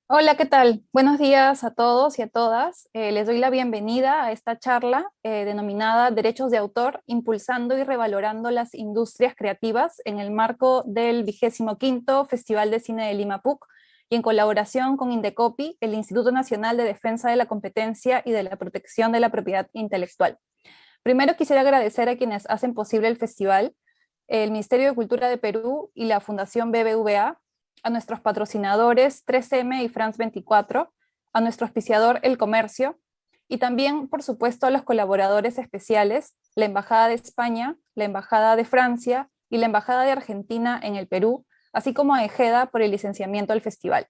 Hola, ¿qué tal? Buenos días a todos y a todas. Les doy la bienvenida a esta charla denominada Derechos de Autor, impulsando y revalorando las industrias creativas en el marco del 25º Festival de Cine de Lima PUC y en colaboración con Indecopi, el Instituto Nacional de Defensa de la Competencia y de la Protección de la Propiedad Intelectual. Primero quisiera agradecer a quienes hacen posible el festival, el Ministerio de Cultura de Perú y la Fundación BBVA, a nuestros patrocinadores 3M y France 24, a nuestro auspiciador El Comercio, y también, por supuesto, a los colaboradores especiales, la Embajada de España, la Embajada de Francia y la Embajada de Argentina en el Perú, así como a Ejeda por el licenciamiento al festival.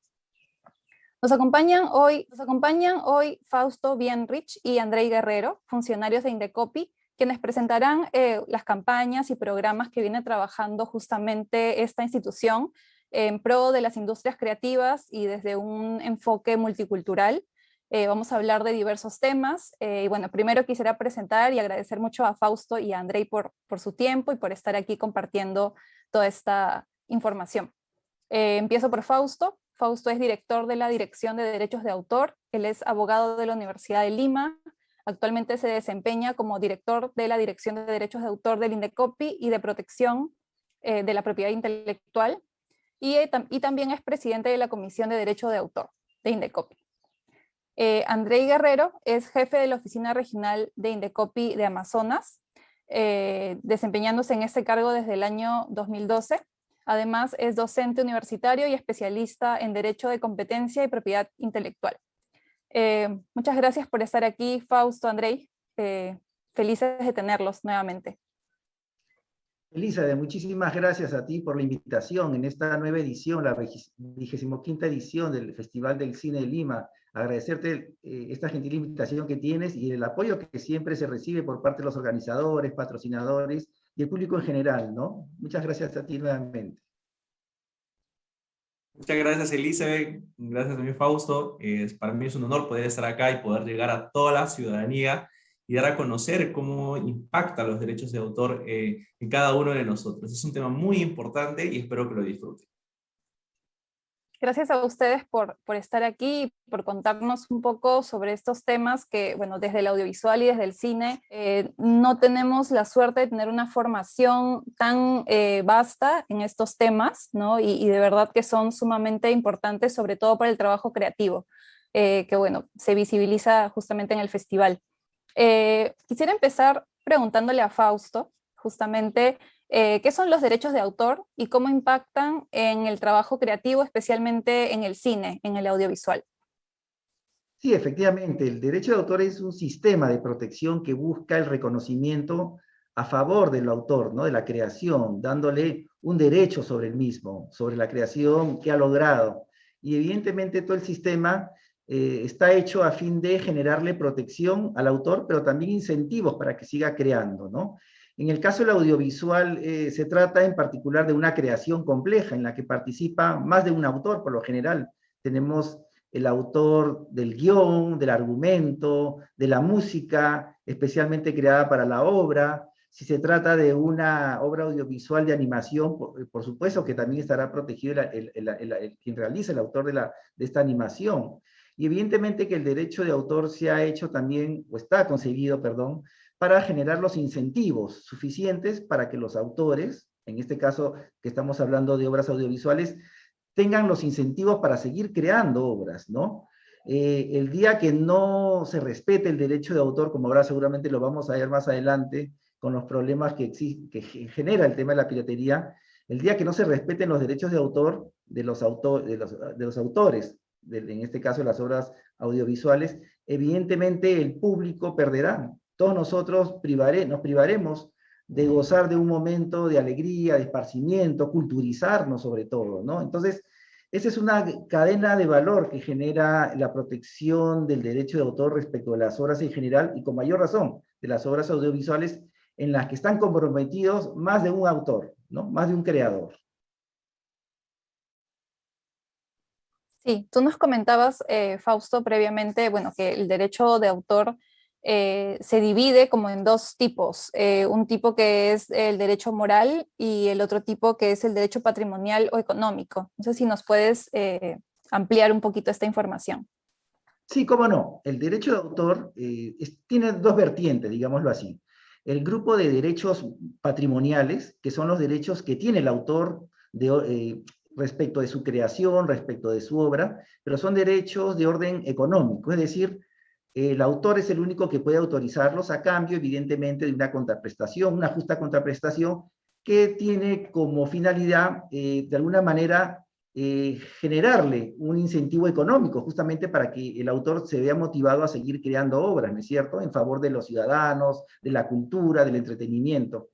Nos acompañan hoy Fausto Bienrich y Andrei Guerrero, funcionarios de Indecopi, quienes presentarán las campañas y programas que viene trabajando justamente esta institución en pro de las industrias creativas y desde un enfoque multicultural. Vamos a hablar de diversos temas. Y bueno, primero quisiera presentar y agradecer mucho a Fausto y a Andrei por su tiempo y por estar aquí compartiendo toda esta información. Empiezo por Fausto. Fausto es director de la Dirección de Derechos de Autor. Él es abogado de la Universidad de Lima. Actualmente se desempeña como director de la Dirección de Derechos de Autor del Indecopi y de Protección de la Propiedad Intelectual. Y también es presidente de la Comisión de Derecho de Autor de Indecopi. Andrei Guerrero es jefe de la Oficina Regional de Indecopi de Amazonas, desempeñándose en este cargo desde el año 2012. Además, es docente universitario y especialista en Derecho de Competencia y Propiedad Intelectual. Muchas gracias por estar aquí, Fausto, Andrei. Felices de tenerlos nuevamente. Elizabeth, muchísimas gracias a ti por la invitación en esta nueva edición, la 25ª edición del Festival del Cine de Lima. Agradecerte esta gentil invitación que tienes y el apoyo que siempre se recibe por parte de los organizadores, patrocinadores y el público en general, ¿no? Muchas gracias a ti nuevamente. Muchas gracias, Elizabeth. Gracias a mí, Fausto. Para mí es un honor poder estar acá y poder llegar a toda la ciudadanía y dar a conocer cómo impacta los derechos de autor en cada uno de nosotros. Es un tema muy importante y espero que lo disfruten. Gracias a ustedes por estar aquí y por contarnos un poco sobre estos temas que, bueno, desde el audiovisual y desde el cine no tenemos la suerte de tener una formación tan vasta en estos temas, ¿no? Y de verdad que son sumamente importantes, sobre todo para el trabajo creativo, que, bueno, se visibiliza justamente en el festival. Quisiera empezar preguntándole a Fausto, justamente, ¿qué son los derechos de autor y cómo impactan en el trabajo creativo, especialmente en el cine, en el audiovisual? Sí, efectivamente, el derecho de autor es un sistema de protección que busca el reconocimiento a favor del autor, ¿no? De la creación, dándole un derecho sobre el mismo, sobre la creación que ha logrado. Y evidentemente todo el sistema está hecho a fin de generarle protección al autor, pero también incentivos para que siga creando, ¿no? En el caso del audiovisual, se trata en particular de una creación compleja en la que participa más de un autor, por lo general. Tenemos el autor del guión, del argumento, de la música, especialmente creada para la obra. Si se trata de una obra audiovisual de animación, por supuesto que también estará protegido quien realiza, el autor de esta animación. Y evidentemente que el derecho de autor se ha hecho también, o está concebido, perdón, para generar los incentivos suficientes para que los autores, en este caso que estamos hablando de obras audiovisuales, tengan los incentivos para seguir creando obras, ¿no? El día que no se respete el derecho de autor, como ahora seguramente lo vamos a ver más adelante, con los problemas que genera el tema de la piratería, el día que no se respeten los derechos de autor de los autores, en este caso las obras audiovisuales, evidentemente el público perderá. Todos nosotros nos privaremos de gozar de un momento de alegría, de esparcimiento, culturizarnos sobre todo, ¿no? Entonces, esa es una cadena de valor que genera la protección del derecho de autor respecto a las obras en general y con mayor razón de las obras audiovisuales en las que están comprometidos más de un autor, ¿no? Más de un creador. Sí, tú nos comentabas, Fausto, previamente, bueno, que el derecho de autor se divide como en dos tipos, un tipo que es el derecho moral y el otro tipo que es el derecho patrimonial o económico. No sé si nos puedes ampliar un poquito esta información. Sí, cómo no. El derecho de autor tiene dos vertientes, digámoslo así. El grupo de derechos patrimoniales, que son los derechos que tiene el autor respecto de su creación, respecto de su obra, pero son derechos de orden económico, es decir, el autor es el único que puede autorizarlos a cambio, evidentemente, de una contraprestación, una justa contraprestación que tiene como finalidad, de alguna manera, generarle un incentivo económico, justamente para que el autor se vea motivado a seguir creando obras, ¿no es cierto?, en favor de los ciudadanos, de la cultura, del entretenimiento.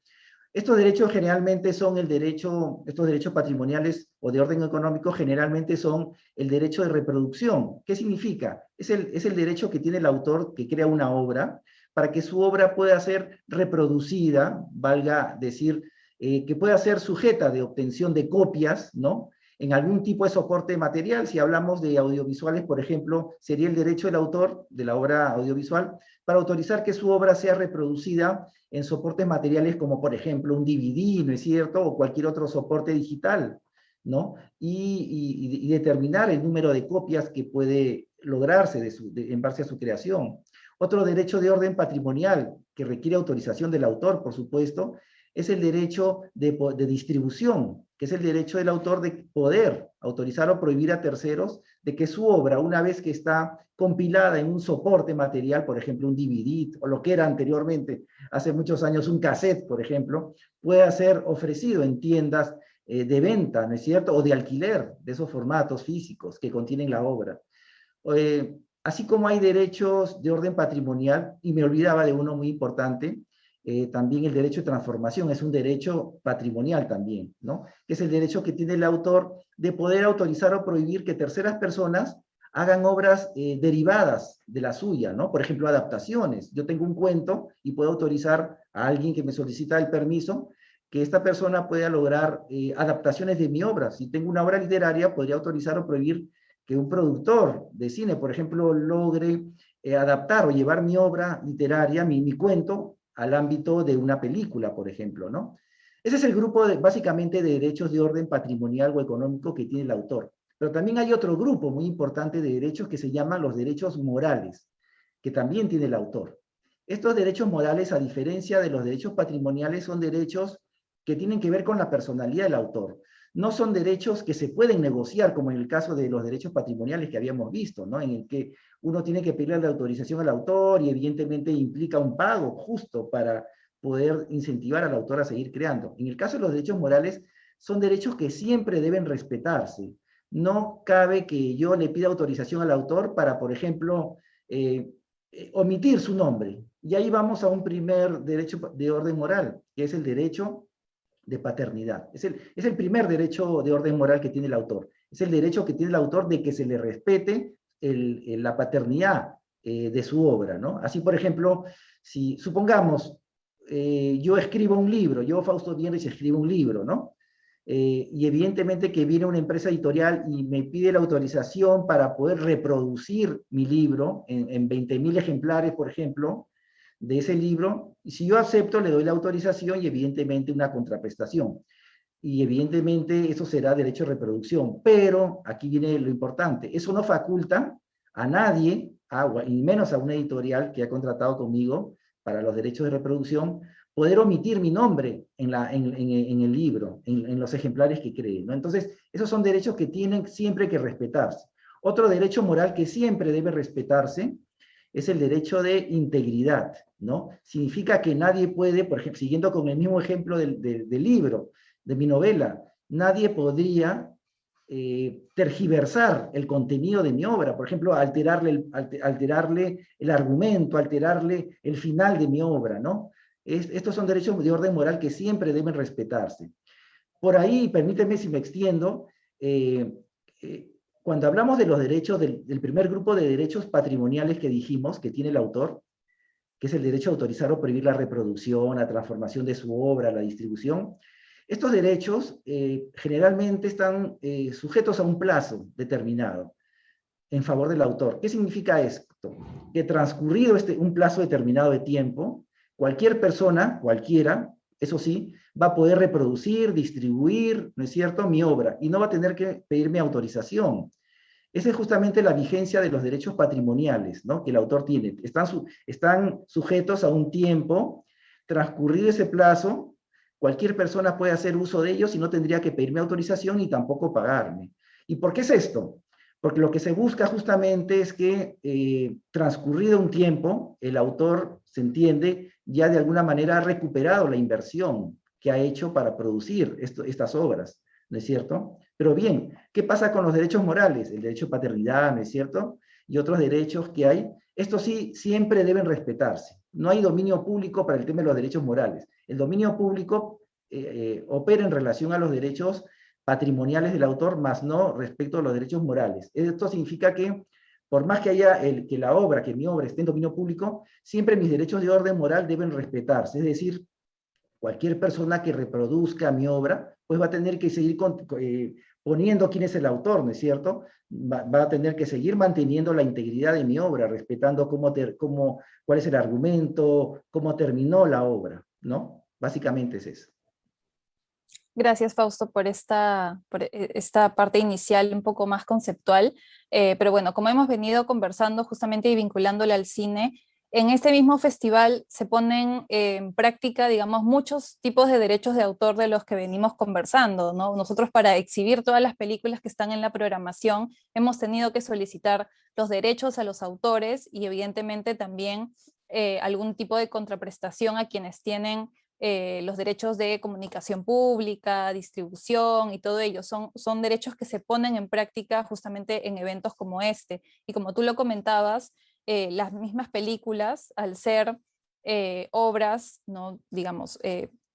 Estos derechos generalmente son estos derechos patrimoniales o de orden económico generalmente son el derecho de reproducción. ¿Qué significa? Es el derecho que tiene el autor que crea una obra para que su obra pueda ser reproducida, valga decir, que pueda ser sujeta de obtención de copias, ¿no?, en algún tipo de soporte material. Si hablamos de audiovisuales, por ejemplo, sería el derecho del autor de la obra audiovisual para autorizar que su obra sea reproducida en soportes materiales como, por ejemplo, un DVD, ¿no es cierto?, o cualquier otro soporte digital, ¿no? Y determinar el número de copias que puede lograrse en base a su creación. Otro derecho de orden patrimonial que requiere autorización del autor, por supuesto, es el derecho de distribución, que es el derecho del autor de poder autorizar o prohibir a terceros de que su obra, una vez que está compilada en un soporte material, por ejemplo, un DVD, o lo que era anteriormente, hace muchos años, un cassette, por ejemplo, pueda ser ofrecido en tiendas de venta, ¿no es cierto?, o de alquiler de esos formatos físicos que contienen la obra. Así como hay derechos de orden patrimonial, y me olvidaba de uno muy importante, también el derecho de transformación es un derecho patrimonial también, ¿no?, que es el derecho que tiene el autor de poder autorizar o prohibir que terceras personas hagan obras derivadas de la suya, ¿no? Por ejemplo, adaptaciones. Yo tengo un cuento y puedo autorizar a alguien que me solicita el permiso que esta persona pueda lograr adaptaciones de mi obra. Si tengo una obra literaria, podría autorizar o prohibir que un productor de cine, por ejemplo, logre adaptar o llevar mi obra literaria, mi cuento, al ámbito de una película, por ejemplo, ¿no? Ese es el grupo, básicamente, de derechos de orden patrimonial o económico que tiene el autor. Pero también hay otro grupo muy importante de derechos que se llaman los derechos morales, que también tiene el autor. Estos derechos morales, a diferencia de los derechos patrimoniales, son derechos que tienen que ver con la personalidad del autor. No son derechos que se pueden negociar, como en el caso de los derechos patrimoniales que habíamos visto, ¿no?, en el que uno tiene que pedirle la autorización al autor y evidentemente implica un pago justo para poder incentivar al autor a seguir creando. En el caso de los derechos morales, son derechos que siempre deben respetarse. No cabe que yo le pida autorización al autor para, por ejemplo, omitir su nombre. Y ahí vamos a un primer derecho de orden moral, que es el derecho de paternidad. Es el primer derecho de orden moral que tiene el autor. Es el derecho que tiene el autor de que se le respete la paternidad de su obra, ¿no? Así, por ejemplo, si supongamos, yo escribo un libro, yo, Fausto Bienrich, escribo un libro, ¿no? Y evidentemente que viene una empresa editorial y me pide la autorización para poder reproducir mi libro en 20.000 ejemplares, por ejemplo, de ese libro, y si yo acepto, le doy la autorización y evidentemente una contraprestación. Y evidentemente eso será derecho de reproducción. Pero aquí viene lo importante, eso no faculta a nadie, y menos a una editorial que ha contratado conmigo para los derechos de reproducción, poder omitir mi nombre en el libro, en los ejemplares que cree, ¿no? Entonces, esos son derechos que tienen siempre que respetarse. Otro derecho moral que siempre debe respetarse es el derecho de integridad, ¿no? Significa que nadie puede, por ejemplo, siguiendo con el mismo ejemplo del libro, de mi novela, nadie podría tergiversar el contenido de mi obra, por ejemplo, alterarle el argumento, alterarle el final de mi obra, ¿no? Estos son derechos de orden moral que siempre deben respetarse. Por ahí, permíteme si me extiendo, cuando hablamos de los derechos, del primer grupo de derechos patrimoniales que dijimos que tiene el autor, que es el derecho a autorizar o prohibir la reproducción, la transformación de su obra, la distribución, estos derechos generalmente están sujetos a un plazo determinado en favor del autor. ¿Qué significa esto? Que transcurrido un plazo determinado de tiempo, cualquier persona, cualquiera, eso sí, va a poder reproducir, distribuir, ¿no es cierto?, mi obra, y no va a tener que pedirme autorización. Esa es justamente la vigencia de los derechos patrimoniales, ¿no?, que el autor tiene. Están sujetos a un tiempo. Transcurrido ese plazo, cualquier persona puede hacer uso de ellos y no tendría que pedirme autorización ni tampoco pagarme. ¿Y por qué es esto? Porque lo que se busca justamente es que, transcurrido un tiempo, el autor, se entiende, ya de alguna manera ha recuperado la inversión que ha hecho para producir estas obras, ¿no es cierto? Pero bien, ¿qué pasa con los derechos morales? El derecho de paternidad, ¿no es cierto? Y otros derechos que hay. Estos sí siempre deben respetarse. No hay dominio público para el tema de los derechos morales. El dominio público opera en relación a los derechos patrimoniales del autor, más no respecto a los derechos morales. Esto significa que, por más que haya que mi obra esté en dominio público, siempre mis derechos de orden moral deben respetarse. Es decir, cualquier persona que reproduzca mi obra, pues va a tener que seguir poniendo quién es el autor, ¿no es cierto? Va a tener que seguir manteniendo la integridad de mi obra, respetando cuál es el argumento, cómo terminó la obra, ¿no? Básicamente es eso. Gracias, Fausto, por esta parte inicial un poco más conceptual. Pero bueno, como hemos venido conversando justamente y vinculándole al cine, en este mismo festival se ponen en práctica, digamos, muchos tipos de derechos de autor de los que venimos conversando, ¿no? Nosotros, para exhibir todas las películas que están en la programación, hemos tenido que solicitar los derechos a los autores y evidentemente también algún tipo de contraprestación a quienes tienen los derechos de comunicación pública, distribución y todo ello. Son derechos que se ponen en práctica justamente en eventos como este. Y como tú lo comentabas, las mismas películas, al ser obras, ¿no?, digamos,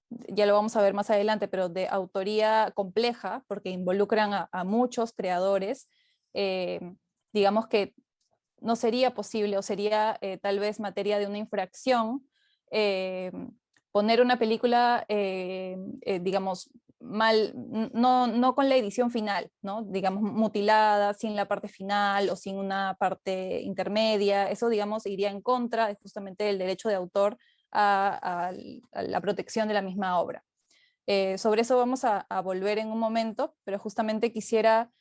ya lo vamos a ver más adelante, pero de autoría compleja, porque involucran a muchos creadores, digamos que no sería posible, o sería tal vez materia de una infracción, poner una película, digamos, mal, no con la edición final, ¿no?, digamos, mutilada, sin la parte final o sin una parte intermedia. Eso, digamos, iría en contra de justamente del derecho de autor a la protección de la misma obra. Sobre eso vamos a volver en un momento, pero justamente quisiera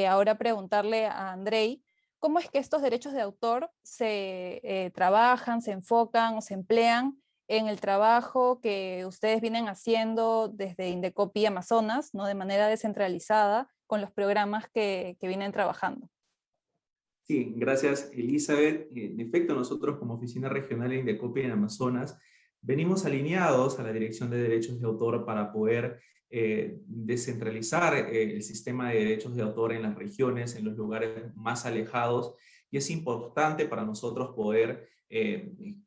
ahora preguntarle a Andrei, ¿cómo es que estos derechos de autor se trabajan, se enfocan o se emplean en el trabajo que ustedes vienen haciendo desde Indecopi Amazonas, ¿no?, de manera descentralizada, con los programas que vienen trabajando? Sí, gracias, Elizabeth. En efecto, nosotros como Oficina Regional de Indecopi en Amazonas venimos alineados a la Dirección de Derechos de Autor para poder descentralizar el sistema de derechos de autor en las regiones, en los lugares más alejados, y es importante para nosotros poder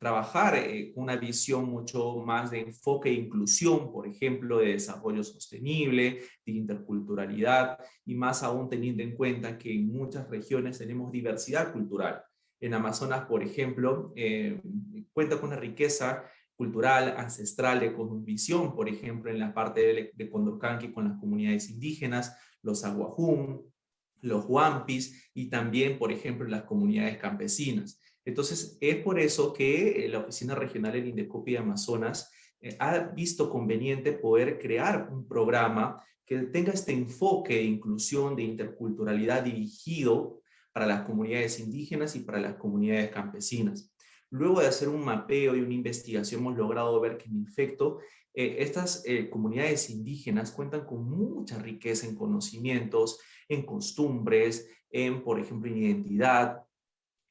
trabajar una visión mucho más de enfoque e inclusión, por ejemplo, de desarrollo sostenible, de interculturalidad, y más aún teniendo en cuenta que en muchas regiones tenemos diversidad cultural. En Amazonas, por ejemplo, cuenta con una riqueza cultural, ancestral, de cosmovisión, por ejemplo, en la parte de Condorcanqui con las comunidades indígenas, los aguajún, los huampis, y también, por ejemplo, las comunidades campesinas. Entonces, es por eso que la Oficina Regional en Indecopi de Amazonas ha visto conveniente poder crear un programa que tenga este enfoque de inclusión, de interculturalidad dirigido para las comunidades indígenas y para las comunidades campesinas. Luego de hacer un mapeo y una investigación, hemos logrado ver que, en efecto, estas comunidades indígenas cuentan con mucha riqueza en conocimientos, en costumbres, por ejemplo, en identidad,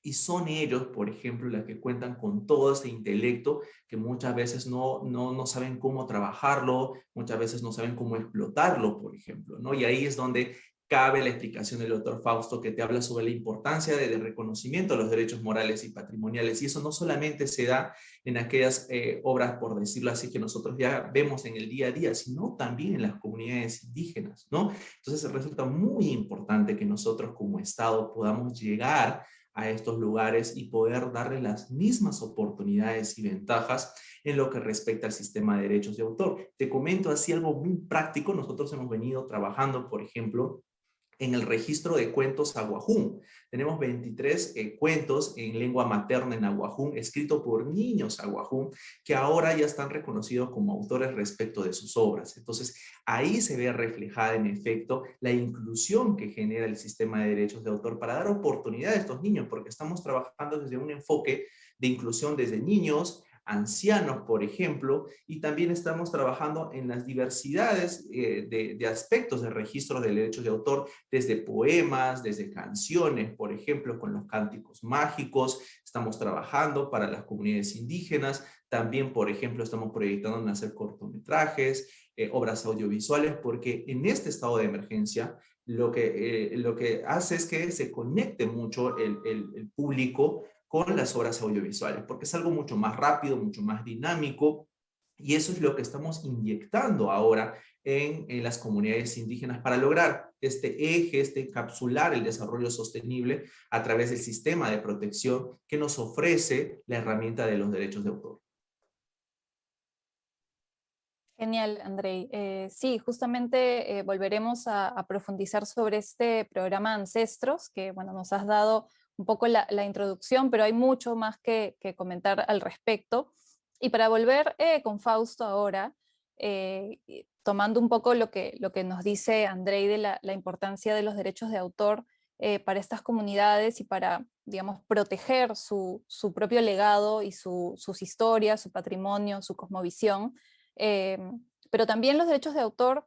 y son ellos, por ejemplo, las que cuentan con todo ese intelecto que muchas veces no saben cómo trabajarlo, muchas veces no saben cómo explotarlo, por ejemplo, ¿no? Y ahí es donde cabe la explicación del doctor Fausto, que te habla sobre la importancia del reconocimiento de los derechos morales y patrimoniales. Y eso no solamente se da en aquellas obras, por decirlo así, que nosotros ya vemos en el día a día, sino también en las comunidades indígenas, ¿no? Entonces resulta muy importante que nosotros como Estado podamos llegar a estos lugares y poder darle las mismas oportunidades y ventajas en lo que respecta al sistema de derechos de autor. Te comento así algo muy práctico. Nosotros hemos venido trabajando, por ejemplo, en el registro de cuentos aguajún. Tenemos 23 cuentos en lengua materna en aguajún, escritos por niños aguajún, que ahora ya están reconocidos como autores respecto de sus obras. Entonces, ahí se ve reflejada en efecto la inclusión que genera el sistema de derechos de autor para dar oportunidad a estos niños, porque estamos trabajando desde un enfoque de inclusión desde niños, ancianos, por ejemplo, y también estamos trabajando en las diversidades de aspectos de registro de derechos de autor, desde poemas, desde canciones, por ejemplo, con los cánticos mágicos, estamos trabajando para las comunidades indígenas, también, por ejemplo, estamos proyectando en hacer cortometrajes, obras audiovisuales, porque en este estado de emergencia lo que hace es que se conecte mucho el público con las obras audiovisuales, porque es algo mucho más rápido, mucho más dinámico, y eso es lo que estamos inyectando ahora en las comunidades indígenas para lograr este eje, este encapsular el desarrollo sostenible a través del sistema de protección que nos ofrece la herramienta de los derechos de autor. Genial, Andrei. Sí, justamente volveremos a profundizar sobre este programa Ancestros, que bueno, nos has dado un poco la introducción, pero hay mucho más que comentar al respecto. Y para volver con Fausto ahora, tomando un poco lo que nos dice Andrei de la importancia de los derechos de autor para estas comunidades y para, digamos, proteger su propio legado y sus historias, su patrimonio, su cosmovisión. Eh, pero también los derechos de autor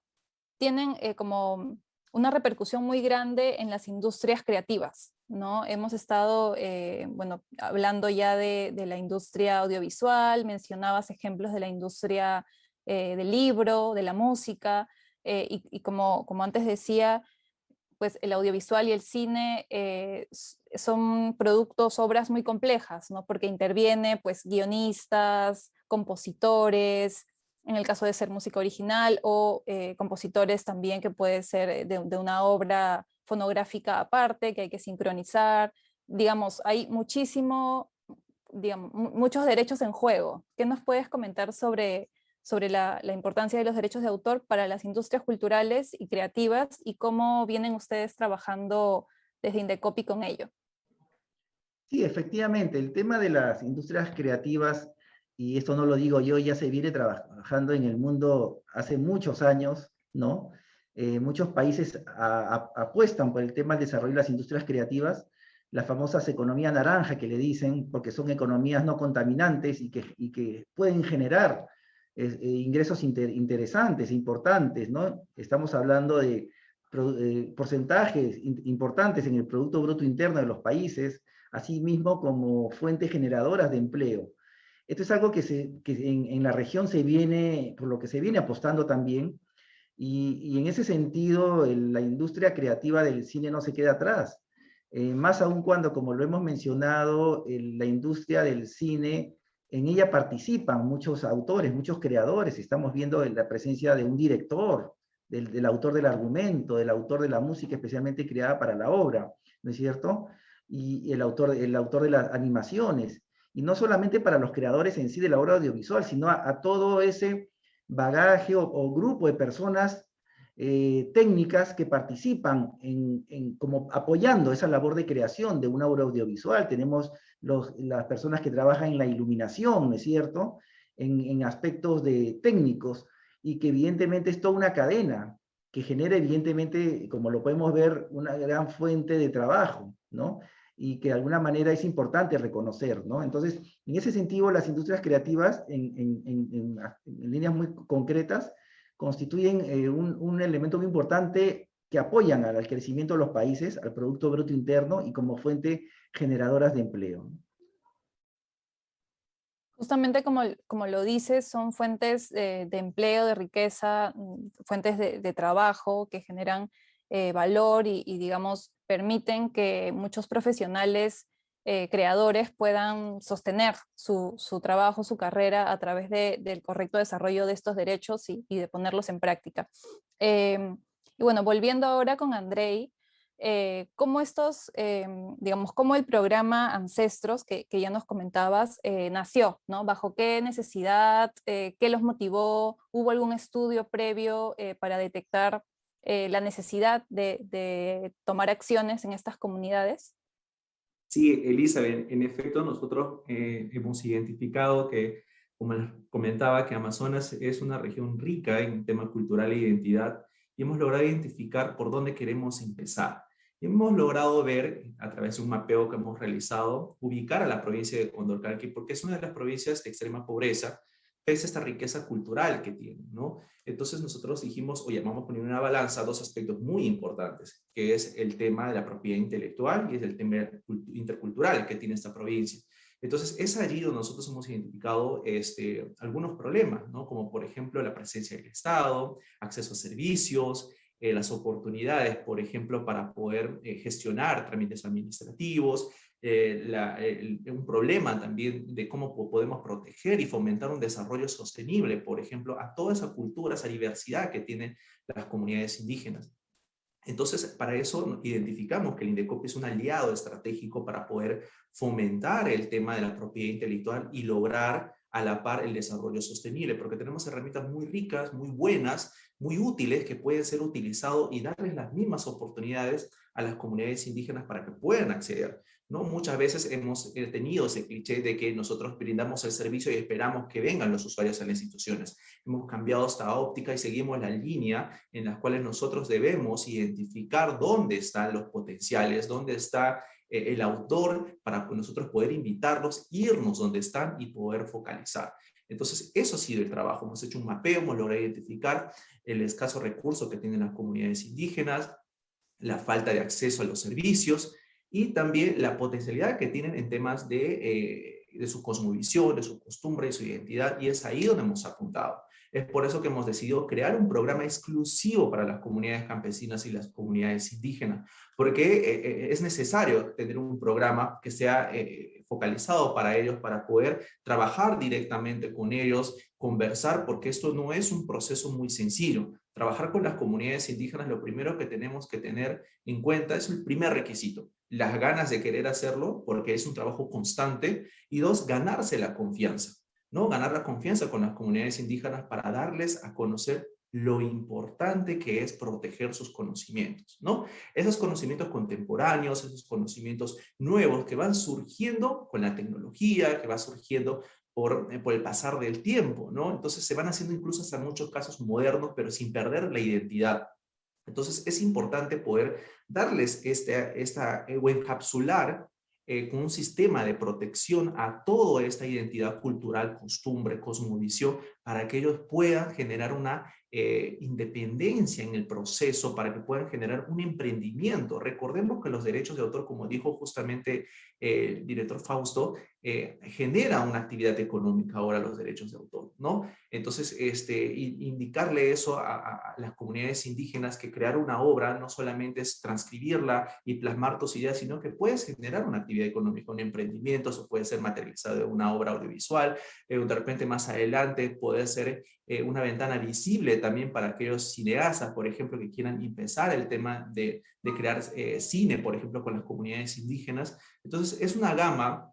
tienen como una repercusión muy grande en las industrias creativas, ¿no? Hemos estado, bueno, hablando ya de la industria audiovisual, mencionabas ejemplos de la industria del libro, de la música, y como antes decía, pues el audiovisual y el cine son productos, obras muy complejas, ¿no? Porque interviene pues guionistas, compositores, en el caso de ser música original, o compositores también que puede ser de una obra fonográfica aparte, que hay que sincronizar. Digamos, hay muchísimo, digamos, muchos derechos en juego. ¿Qué nos puedes comentar sobre la importancia de los derechos de autor para las industrias culturales y creativas y cómo vienen ustedes trabajando desde Indecopi con ello? Sí, efectivamente, el tema de las industrias creativas, y esto no lo digo yo, ya se viene trabajando en el mundo hace muchos años, ¿no? Muchos países apuestan por el tema del desarrollo de las industrias creativas, las famosas economía naranja que le dicen, porque son economías no contaminantes y que pueden generar ingresos interesantes, importantes, ¿no? Estamos hablando de porcentajes importantes en el Producto Bruto Interno de los países, así mismo como fuentes generadoras de empleo. Esto es algo que en la región se viene, por lo que se viene apostando también, y en ese sentido la industria creativa del cine no se queda atrás. Más aún cuando, como lo hemos mencionado, la industria del cine, en ella participan muchos autores, muchos creadores. Estamos viendo la presencia de un director, del autor del argumento, del autor de la música especialmente creada para la obra, ¿no es cierto? Y el autor de las animaciones. Y no solamente para los creadores en sí de la obra audiovisual, sino a todo ese bagaje o grupo de personas técnicas que participan como apoyando esa labor de creación de una obra audiovisual. Tenemos las personas que trabajan en la iluminación, ¿no es cierto? En aspectos técnicos, y que evidentemente es toda una cadena que genera evidentemente, como lo podemos ver, una gran fuente de trabajo, ¿no? Y que de alguna manera es importante reconocer, ¿no? Entonces, en ese sentido, las industrias creativas, en líneas muy concretas, constituyen un elemento muy importante que apoyan al crecimiento de los países, al Producto Bruto Interno y como fuente generadoras de empleo. Justamente como lo dices, son fuentes de empleo, de riqueza, fuentes de trabajo que generan valor y, digamos, permiten que muchos profesionales creadores puedan sostener su trabajo, su carrera a través del correcto desarrollo de estos derechos y de ponerlos en práctica. Y bueno, volviendo ahora con Andrei, cómo digamos, cómo el programa Ancestros, que ya nos comentabas, nació, ¿no? ¿Bajo qué necesidad? ¿Qué los motivó? ¿Hubo algún estudio previo para detectar la necesidad de tomar acciones en estas comunidades? Sí, Elizabeth, en efecto nosotros hemos identificado que, como les comentaba, que Amazonas es una región rica en tema cultural e identidad, y hemos logrado identificar por dónde queremos empezar. Y hemos logrado ver, a través de un mapeo que hemos realizado, ubicar a la provincia de Condorcanqui, porque es una de las provincias de extrema pobreza, pese a esta riqueza cultural que tiene, ¿no? Entonces nosotros dijimos, oye, vamos a poner en una balanza dos aspectos muy importantes, que es el tema de la propiedad intelectual y es el tema intercultural que tiene esta provincia. Entonces es allí donde nosotros hemos identificado algunos problemas, ¿no? Como por ejemplo la presencia del Estado, acceso a servicios, las oportunidades, por ejemplo, para poder gestionar trámites administrativos, un problema también de cómo podemos proteger y fomentar un desarrollo sostenible, por ejemplo, a toda esa cultura, esa diversidad que tienen las comunidades indígenas. Entonces, para eso identificamos que el INDECOPI es un aliado estratégico para poder fomentar el tema de la propiedad intelectual y lograr a la par el desarrollo sostenible, porque tenemos herramientas muy ricas, muy buenas, muy útiles, que pueden ser utilizadas y darles las mismas oportunidades a las comunidades indígenas para que puedan acceder, ¿no? Muchas veces hemos tenido ese cliché de que nosotros brindamos el servicio y esperamos que vengan los usuarios a las instituciones. Hemos cambiado esta óptica y seguimos la línea en la cual nosotros debemos identificar dónde están los potenciales, dónde está el autor, para nosotros poder invitarlos, irnos donde están y poder focalizar. Entonces, eso ha sido el trabajo. Hemos hecho un mapeo, hemos logrado identificar el escaso recurso que tienen las comunidades indígenas, la falta de acceso a los servicios y también la potencialidad que tienen en temas de su cosmovisión, de su costumbre, de su identidad, y es ahí donde hemos apuntado. Es por eso que hemos decidido crear un programa exclusivo para las comunidades campesinas y las comunidades indígenas, porque es necesario tener un programa que sea focalizado para ellos, para poder trabajar directamente con ellos, conversar, porque esto no es un proceso muy sencillo. Trabajar con las comunidades indígenas, lo primero que tenemos que tener en cuenta es el primer requisito, las ganas de querer hacerlo, porque es un trabajo constante, y dos, ganarse la confianza, ¿no? Ganar la confianza con las comunidades indígenas para darles a conocer lo importante que es proteger sus conocimientos, ¿no? Esos conocimientos contemporáneos, esos conocimientos nuevos que van surgiendo con la tecnología, que va surgiendo por el pasar del tiempo, ¿no? Entonces se van haciendo incluso hasta muchos casos modernos, pero sin perder la identidad. Entonces es importante poder darles o encapsular con un sistema de protección a toda esta identidad cultural, costumbre, cosmovisión, para que ellos puedan generar una independencia en el proceso, para que puedan generar un emprendimiento. Recordemos que los derechos de autor, como dijo justamente el director Fausto, genera una actividad económica ahora los derechos de autor, ¿no? Entonces, indicarle eso a las comunidades indígenas, que crear una obra no solamente es transcribirla y plasmar tus ideas, sino que puedes generar una actividad económica, un emprendimiento. Eso puede ser materializado en una obra audiovisual, de repente más adelante puede ser una ventana visible también para aquellos cineastas, por ejemplo, que quieran empezar el tema de crear cine, por ejemplo, con las comunidades indígenas. Entonces, es una gama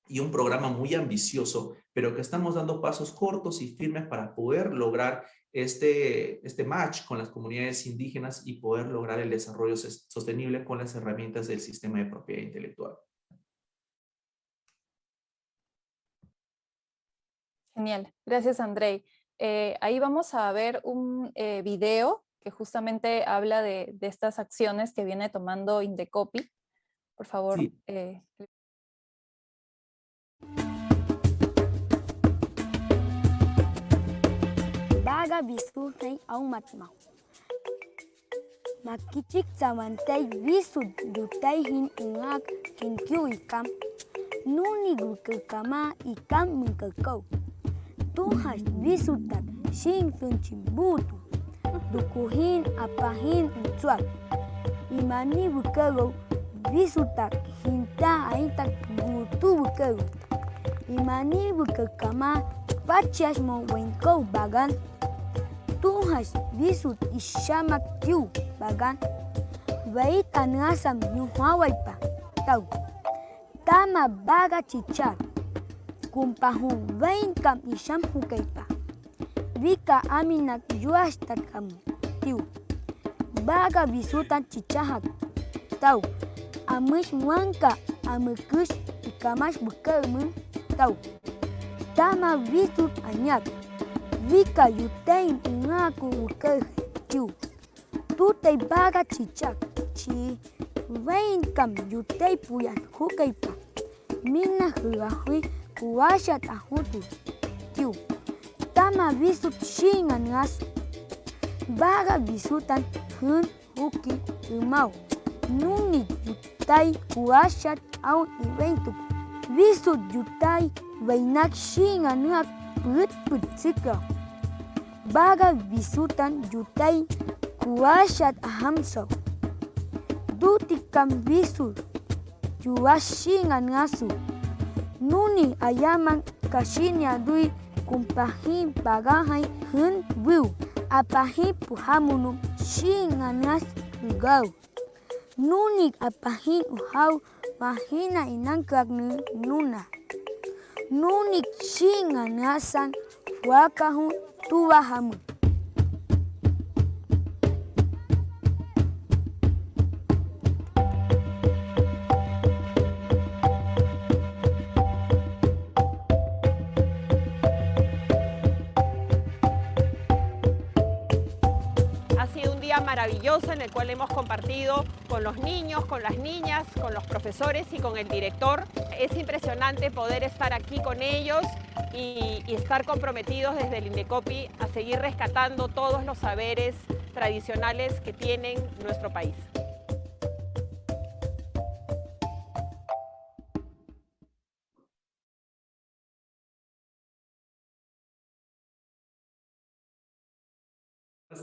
y un programa muy ambicioso, pero que estamos dando pasos cortos y firmes para poder lograr este match con las comunidades indígenas y poder lograr el desarrollo sostenible con las herramientas del sistema de propiedad intelectual. Genial, gracias Andrei. Ahí vamos a ver un video que justamente habla de estas acciones que viene tomando INDECOPI. Por favor. Sí. Baga bisu nay au matmau. Makichik samantay bisu dutay hin ingak kinkyu ikam. Nuni gukama ikam minkakau. Tuhas bisu tak shin funchimbutu. Dukuhin apahin utswak. Imani bukago bisu tak hinta aintak gutu bukago. Imani bukakama pachas mo wenko bagan. Tuhas bisut ishamak tiu bagan. Bait anasam yuhawai pa tau. Tama baga chichar. Kumpahun vain kam isham hukaipa. Vika aminak yuasta kam tiu. baga bisutan cicahak. Tahu, amish muangka, amikus ikamash bukamu. Tahu, tama bisut anyak. Vika yutain ingaku bukal ju. Tutai baga cicak, ci. Vain kam yutai puyan hukai pa. Mina huahui kuashat ahutu. Tiu. Tama bisut shingan ngas. Baga bisutan hun huki umau. Nuni yutai kuashat au iventu. Bisut yutai vainak shingan ngak put sika. Baga bisutan yutai kuashat ahamso. Dutikam bisut yuashingan ngasu. Nuni ayaman kashinya dui kumpahin pagahai hun wiu. Apahin puhamunu shingan ngas hugau. Nuni apahin uhau mahina inangkak nuna. Nuni shingan ngasan wakahu tuwahamu. Maravilloso en el cual hemos compartido con los niños, con las niñas, con los profesores y con el director. Es impresionante poder estar aquí con ellos y estar comprometidos desde el Indecopi a seguir rescatando todos los saberes tradicionales que tienen nuestro país.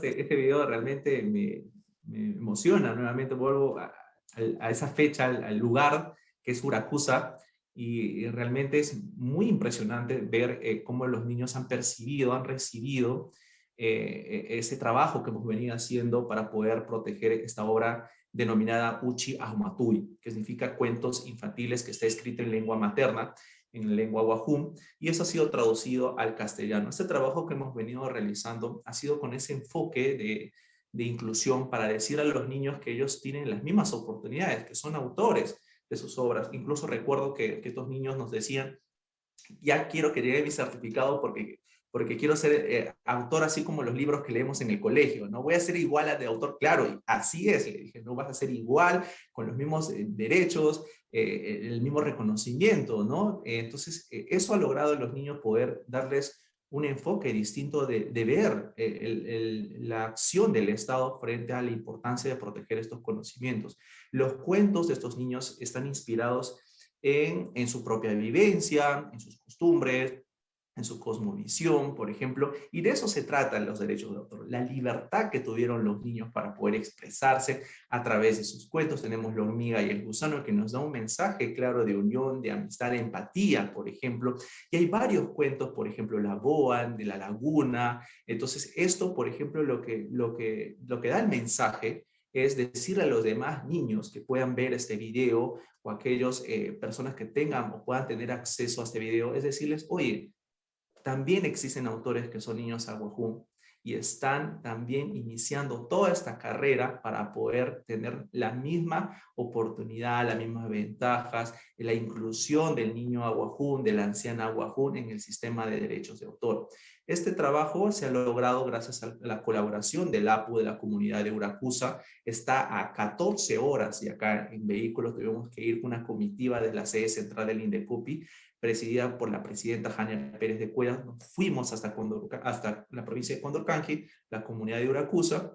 Este video realmente me emociona. Nuevamente vuelvo a esa fecha, al lugar que es Uracusa, y realmente es muy impresionante ver cómo los niños han recibido ese trabajo que hemos venido haciendo para poder proteger esta obra denominada Uchi Ahmatui, que significa cuentos infantiles, que está escrito en lengua materna, en lengua wajún, y eso ha sido traducido al castellano. Este trabajo que hemos venido realizando ha sido con ese enfoque de inclusión para decir a los niños que ellos tienen las mismas oportunidades, que son autores de sus obras. Incluso recuerdo que estos niños nos decían, ya quiero que llegue mi certificado porque quiero ser autor así como los libros que leemos en el colegio, no voy a ser igual a de autor, claro, y así es, le dije, no vas a ser igual, con los mismos derechos, el mismo reconocimiento, ¿no? Entonces, eso ha logrado en los niños poder darles un enfoque distinto de ver la acción del Estado frente a la importancia de proteger estos conocimientos. Los cuentos de estos niños están inspirados en su propia vivencia, en sus costumbres, en su cosmovisión, por ejemplo, y de eso se tratan los derechos de autor, la libertad que tuvieron los niños para poder expresarse a través de sus cuentos. Tenemos La hormiga y el gusano, que nos da un mensaje claro de unión, de amistad, de empatía, por ejemplo, y hay varios cuentos, por ejemplo, La boa, de la laguna. Entonces, esto, por ejemplo, lo que da el mensaje es decirle a los demás niños que puedan ver este video, o aquellas personas que tengan o puedan tener acceso a este video, es decirles, oye, también existen autores que son niños awajún y están también iniciando toda esta carrera para poder tener la misma oportunidad, las mismas ventajas, la inclusión del niño awajún, de la anciana awajún en el sistema de derechos de autor. Este trabajo se ha logrado gracias a la colaboración del APU de la comunidad de Uracusa. Está a 14 horas y acá en vehículos tuvimos que ir con una comitiva de la sede central del Indecopi, presidida por la presidenta Jania Pérez de Cuevas. Fuimos hasta la provincia de Condorcanqui, la comunidad de Uracusa,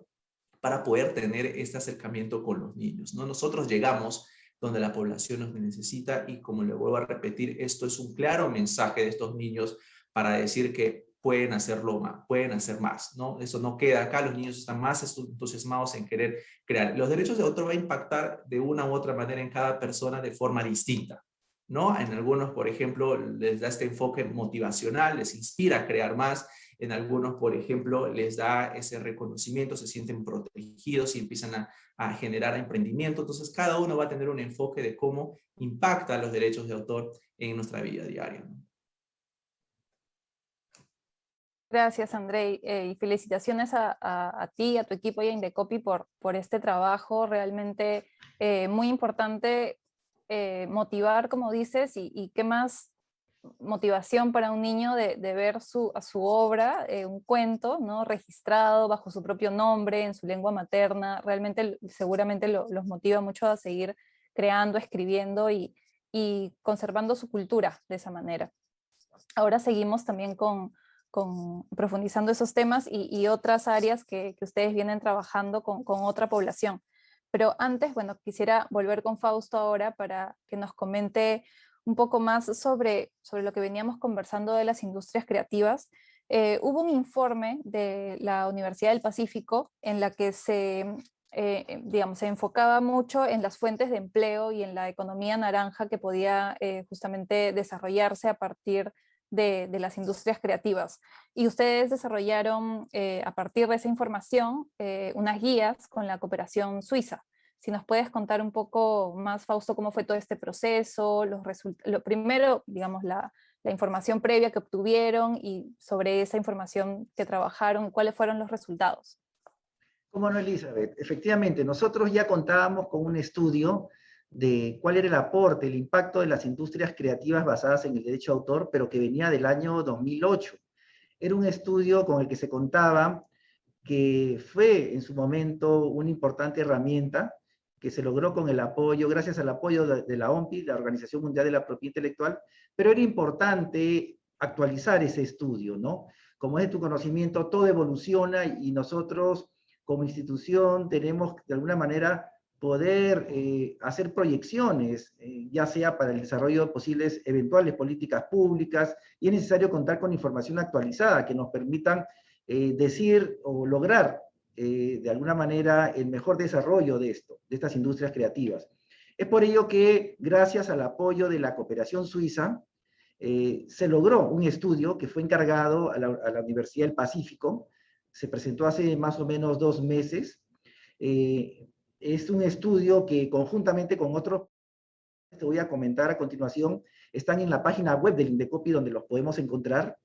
para poder tener este acercamiento con los niños, ¿no? Nosotros llegamos donde la población nos necesita y, como le vuelvo a repetir, esto es un claro mensaje de estos niños para decir que pueden hacerlo más, pueden hacer más, ¿no? Eso no queda acá, los niños están más entusiasmados en querer crear. Los derechos de autor van a impactar de una u otra manera en cada persona de forma distinta, ¿no? En algunos, por ejemplo, les da este enfoque motivacional, les inspira a crear más. En algunos, por ejemplo, les da ese reconocimiento, se sienten protegidos y empiezan a generar emprendimiento. Entonces, cada uno va a tener un enfoque de cómo impacta los derechos de autor en nuestra vida diaria, ¿no? Gracias, Andrei, y felicitaciones a ti, a tu equipo y a Indecopi por este trabajo realmente muy importante, motivar, como dices, y qué más motivación para un niño de ver a su obra, un cuento, ¿no? Registrado bajo su propio nombre, en su lengua materna, realmente seguramente los motiva mucho a seguir creando, escribiendo y conservando su cultura de esa manera. Ahora seguimos también profundizando esos temas y otras áreas que ustedes vienen trabajando con otra población. Pero antes, bueno, quisiera volver con Fausto ahora para que nos comente un poco más sobre lo que veníamos conversando de las industrias creativas. Hubo un informe de la Universidad del Pacífico en la que digamos, se enfocaba mucho en las fuentes de empleo y en la economía naranja que podía justamente desarrollarse a partir de las industrias creativas. Y ustedes desarrollaron, a partir de esa información, unas guías con la cooperación suiza. Si nos puedes contar un poco más, Fausto, cómo fue todo este proceso, lo primero, digamos, la información previa que obtuvieron y sobre esa información que trabajaron, cuáles fueron los resultados. ¿Cómo no, Elizabeth? Efectivamente, nosotros ya contábamos con un estudio de cuál era el aporte, el impacto de las industrias creativas basadas en el derecho de autor, pero que venía del año 2008. Era un estudio con el que se contaba, que fue en su momento una importante herramienta que se logró con el apoyo, gracias al apoyo de la OMPI, la Organización Mundial de la Propiedad Intelectual, pero era importante actualizar ese estudio, ¿no? Como es de tu conocimiento, todo evoluciona y nosotros como institución tenemos de alguna manera poder hacer proyecciones, ya sea para el desarrollo de posibles eventuales políticas públicas, y es necesario contar con información actualizada que nos permitan decir o lograr de alguna manera el mejor desarrollo de estas industrias creativas. Es por ello que, gracias al apoyo de la cooperación suiza, se logró un estudio que fue encargado a la Universidad del Pacífico, se presentó hace más o menos 2 meses. Es un estudio que conjuntamente con otros, te voy a comentar a continuación, están en la página web del Indecopi donde los podemos encontrar.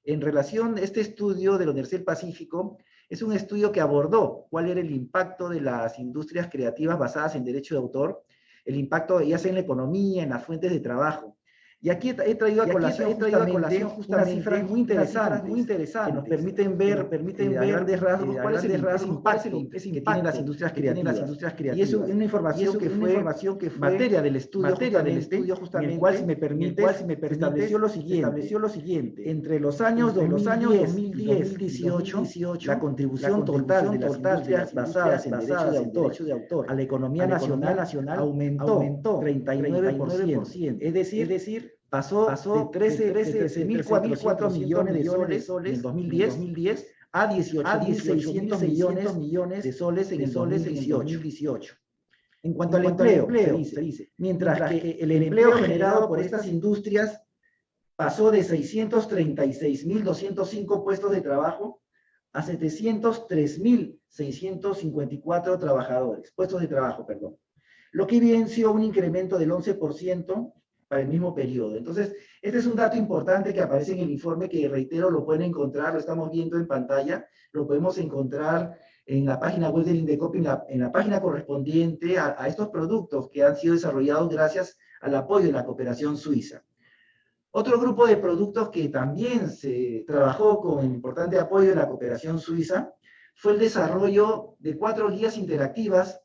En relación a este estudio de la Universidad del Pacífico, es un estudio que abordó cuál era el impacto de las industrias creativas basadas en derecho de autor, el impacto ya sea en la economía, en las fuentes de trabajo. Y aquí he traído a colación justamente unas cifras muy interesantes que nos permiten ver a grandes rasgos cuál es el impacto que tienen las industrias creativas. Y es una información que fue materia del estudio justamente, en el cual, si me permite, se estableció lo siguiente. Entre los años 2010 y 2018, la contribución total de las industrias basadas en derecho de autor a la economía nacional aumentó 39%. Es decir, pasó de 13.400 millones de soles en 2010 a 18.600 millones de soles en el 2018. En cuanto al empleo, se dice, mientras que el empleo generado por estas industrias pasó de 636.205 puestos de trabajo a 703.654 puestos de trabajo, lo que evidenció un incremento del 11% para el mismo periodo. Entonces, este es un dato importante que aparece en el informe, que, reitero, lo pueden encontrar, lo estamos viendo en pantalla, lo podemos encontrar en la página web del Indecopi, en la página correspondiente a estos productos que han sido desarrollados gracias al apoyo de la cooperación suiza. Otro grupo de productos que también se trabajó con importante apoyo de la cooperación suiza fue el desarrollo de 4 guías interactivas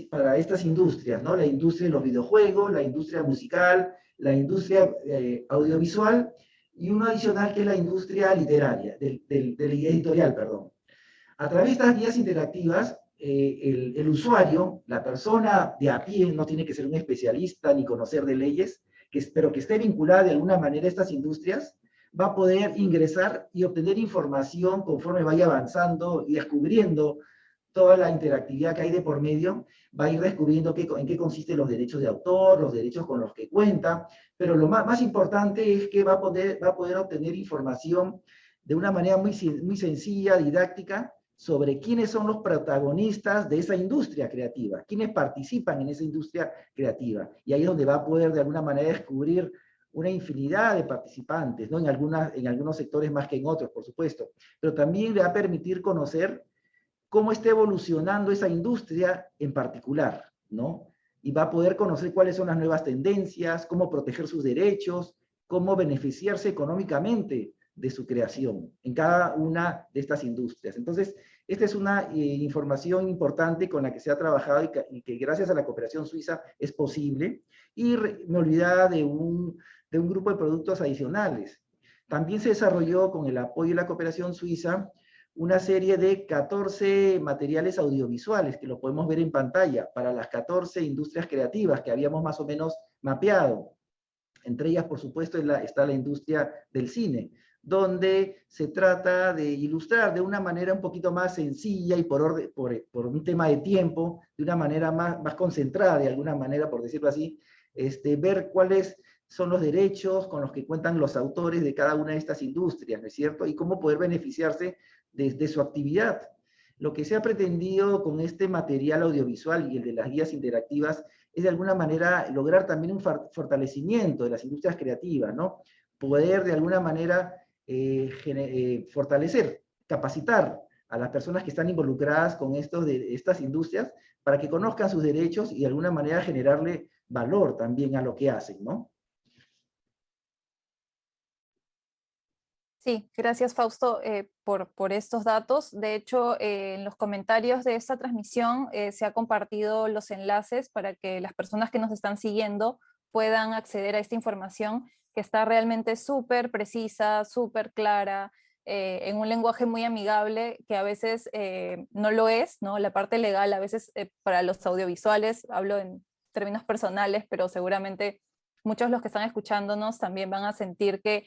para estas industrias, ¿no? La industria de los videojuegos, la industria musical, la industria audiovisual, y uno adicional que es la industria literaria, editorial, perdón. A través de estas guías interactivas, el usuario, la persona de a pie, no tiene que ser un especialista ni conocer de leyes, pero que esté vinculada de alguna manera a estas industrias, va a poder ingresar y obtener información conforme vaya avanzando y descubriendo toda la interactividad que hay de por medio, va a ir descubriendo en qué consisten los derechos de autor, los derechos con los que cuenta, pero lo más importante es que va a poder obtener información de una manera muy sencilla, didáctica, sobre quiénes son los protagonistas de esa industria creativa, quiénes participan en esa industria creativa. Y ahí es donde va a poder de alguna manera descubrir una infinidad de participantes, ¿no? En algunos sectores más que en otros, por supuesto, pero también le va a permitir conocer cómo está evolucionando esa industria en particular, ¿no? Y va a poder conocer cuáles son las nuevas tendencias, cómo proteger sus derechos, cómo beneficiarse económicamente de su creación en cada una de estas industrias. Entonces, esta es una información importante con la que se ha trabajado y que gracias a la cooperación suiza es posible. Y me olvidaba de un grupo de productos adicionales. También se desarrolló con el apoyo de la cooperación suiza una serie de 14 materiales audiovisuales que lo podemos ver en pantalla para las 14 industrias creativas que habíamos más o menos mapeado. Entre ellas, por supuesto, está la industria del cine, donde se trata de ilustrar de una manera un poquito más sencilla y por un tema de tiempo, de una manera más concentrada, de alguna manera, por decirlo así, ver cuáles son los derechos con los que cuentan los autores de cada una de estas industrias, ¿no es cierto? Y cómo poder beneficiarse de su actividad. Lo que se ha pretendido con este material audiovisual y el de las guías interactivas es de alguna manera lograr también un fortalecimiento de las industrias creativas, ¿no? Poder de alguna manera fortalecer, capacitar a las personas que están involucradas con estas industrias para que conozcan sus derechos y de alguna manera generarle valor también a lo que hacen, ¿no? Sí, gracias Fausto por estos datos. De hecho, en los comentarios de esta transmisión se ha compartido los enlaces para que las personas que nos están siguiendo puedan acceder a esta información que está realmente súper precisa, súper clara, en un lenguaje muy amigable que a veces no lo es, ¿no? La parte legal a veces para los audiovisuales, hablo en términos personales, pero seguramente muchos de los que están escuchándonos también van a sentir que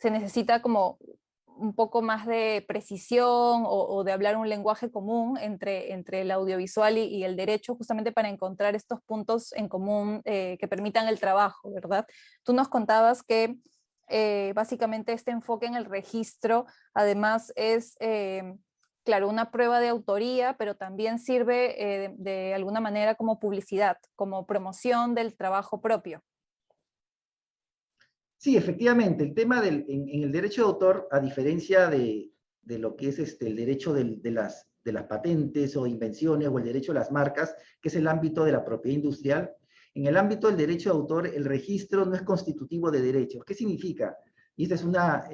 se necesita como un poco más de precisión o de hablar un lenguaje común entre el audiovisual y el derecho, justamente para encontrar estos puntos en común que permitan el trabajo, ¿verdad? Tú nos contabas que básicamente este enfoque en el registro, además es, claro, una prueba de autoría, pero también sirve de alguna manera como publicidad, como promoción del trabajo propio. Sí, efectivamente, el tema en el derecho de autor, a diferencia de lo que es el derecho de las patentes o invenciones o el derecho de las marcas, que es el ámbito de la propiedad industrial, en el ámbito del derecho de autor el registro no es constitutivo de derechos. ¿Qué significa? Y esta es una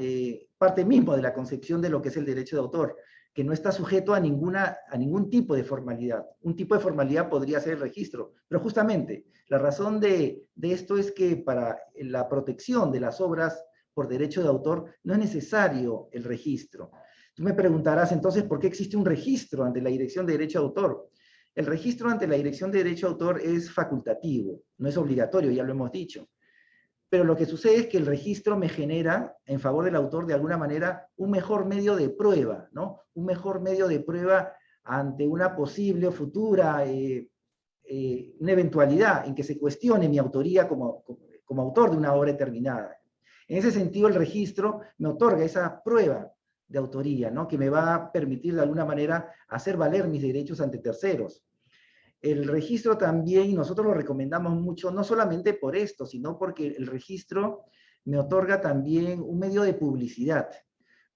parte misma de la concepción de lo que es el derecho de autor, que no está sujeto a ningún tipo de formalidad. Un tipo de formalidad podría ser el registro, pero justamente la razón de esto es que para la protección de las obras por derecho de autor no es necesario el registro. Tú me preguntarás entonces por qué existe un registro ante la Dirección de Derecho de Autor. El registro ante la Dirección de Derecho de Autor es facultativo, no es obligatorio, ya lo hemos dicho. Pero lo que sucede es que el registro me genera, en favor del autor, de alguna manera, un mejor medio de prueba, ¿no? Un mejor medio de prueba ante una posible o futura, una eventualidad en que se cuestione mi autoría como autor de una obra determinada. En ese sentido, el registro me otorga esa prueba de autoría, ¿no? Que me va a permitir, de alguna manera, hacer valer mis derechos ante terceros. El registro también, nosotros lo recomendamos mucho, no solamente por esto, sino porque el registro me otorga también un medio de publicidad,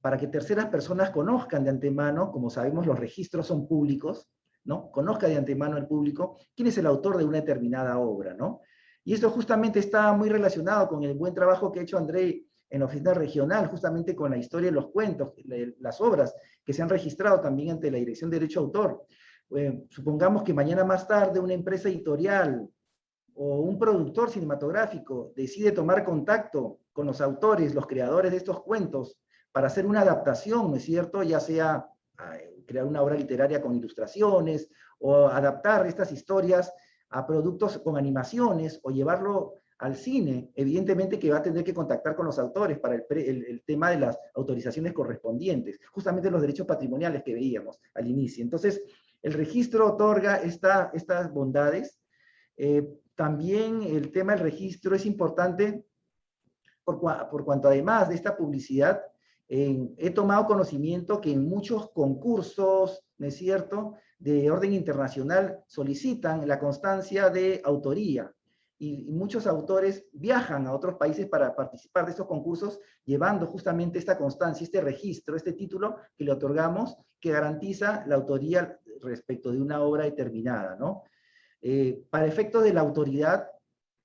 para que terceras personas conozcan de antemano, como sabemos los registros son públicos, ¿no? Conozca de antemano el público quién es el autor de una determinada obra, ¿no? Y esto justamente está muy relacionado con el buen trabajo que ha hecho André en la oficina regional, justamente con la historia de los cuentos, las obras que se han registrado también ante la Dirección de Derecho de Autor. Supongamos que mañana más tarde una empresa editorial o un productor cinematográfico decide tomar contacto con los autores, los creadores de estos cuentos, para hacer una adaptación, ¿no es cierto? Ya sea crear una obra literaria con ilustraciones, o adaptar estas historias a productos con animaciones, o llevarlo al cine. Evidentemente que va a tener que contactar con los autores para el tema de las autorizaciones correspondientes, justamente los derechos patrimoniales que veíamos al inicio. Entonces, el registro otorga estas bondades. También el tema del registro es importante por cuanto además de esta publicidad, he tomado conocimiento que en muchos concursos, ¿no es cierto?, de orden internacional solicitan la constancia de autoría. y muchos autores viajan a otros países para participar de estos concursos, llevando justamente esta constancia, este registro, este título que le otorgamos, que garantiza la autoría respecto de una obra determinada, ¿no? Para efectos de la autoridad,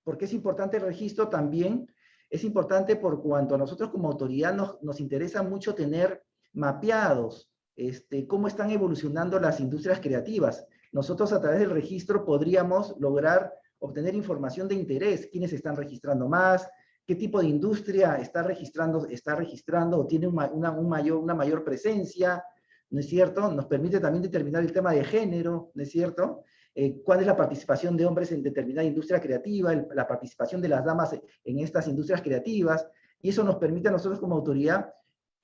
¿por qué es importante el registro? También es importante por cuanto a nosotros como autoridad nos interesa mucho tener mapeados cómo están evolucionando las industrias creativas. Nosotros a través del registro podríamos lograr obtener información de interés, quiénes están registrando más, qué tipo de industria está registrando o tiene una mayor presencia, ¿no es cierto? Nos permite también determinar el tema de género, ¿no es cierto? Cuál es la participación de hombres en determinada industria creativa, la participación de las damas en estas industrias creativas, y eso nos permite a nosotros como autoridad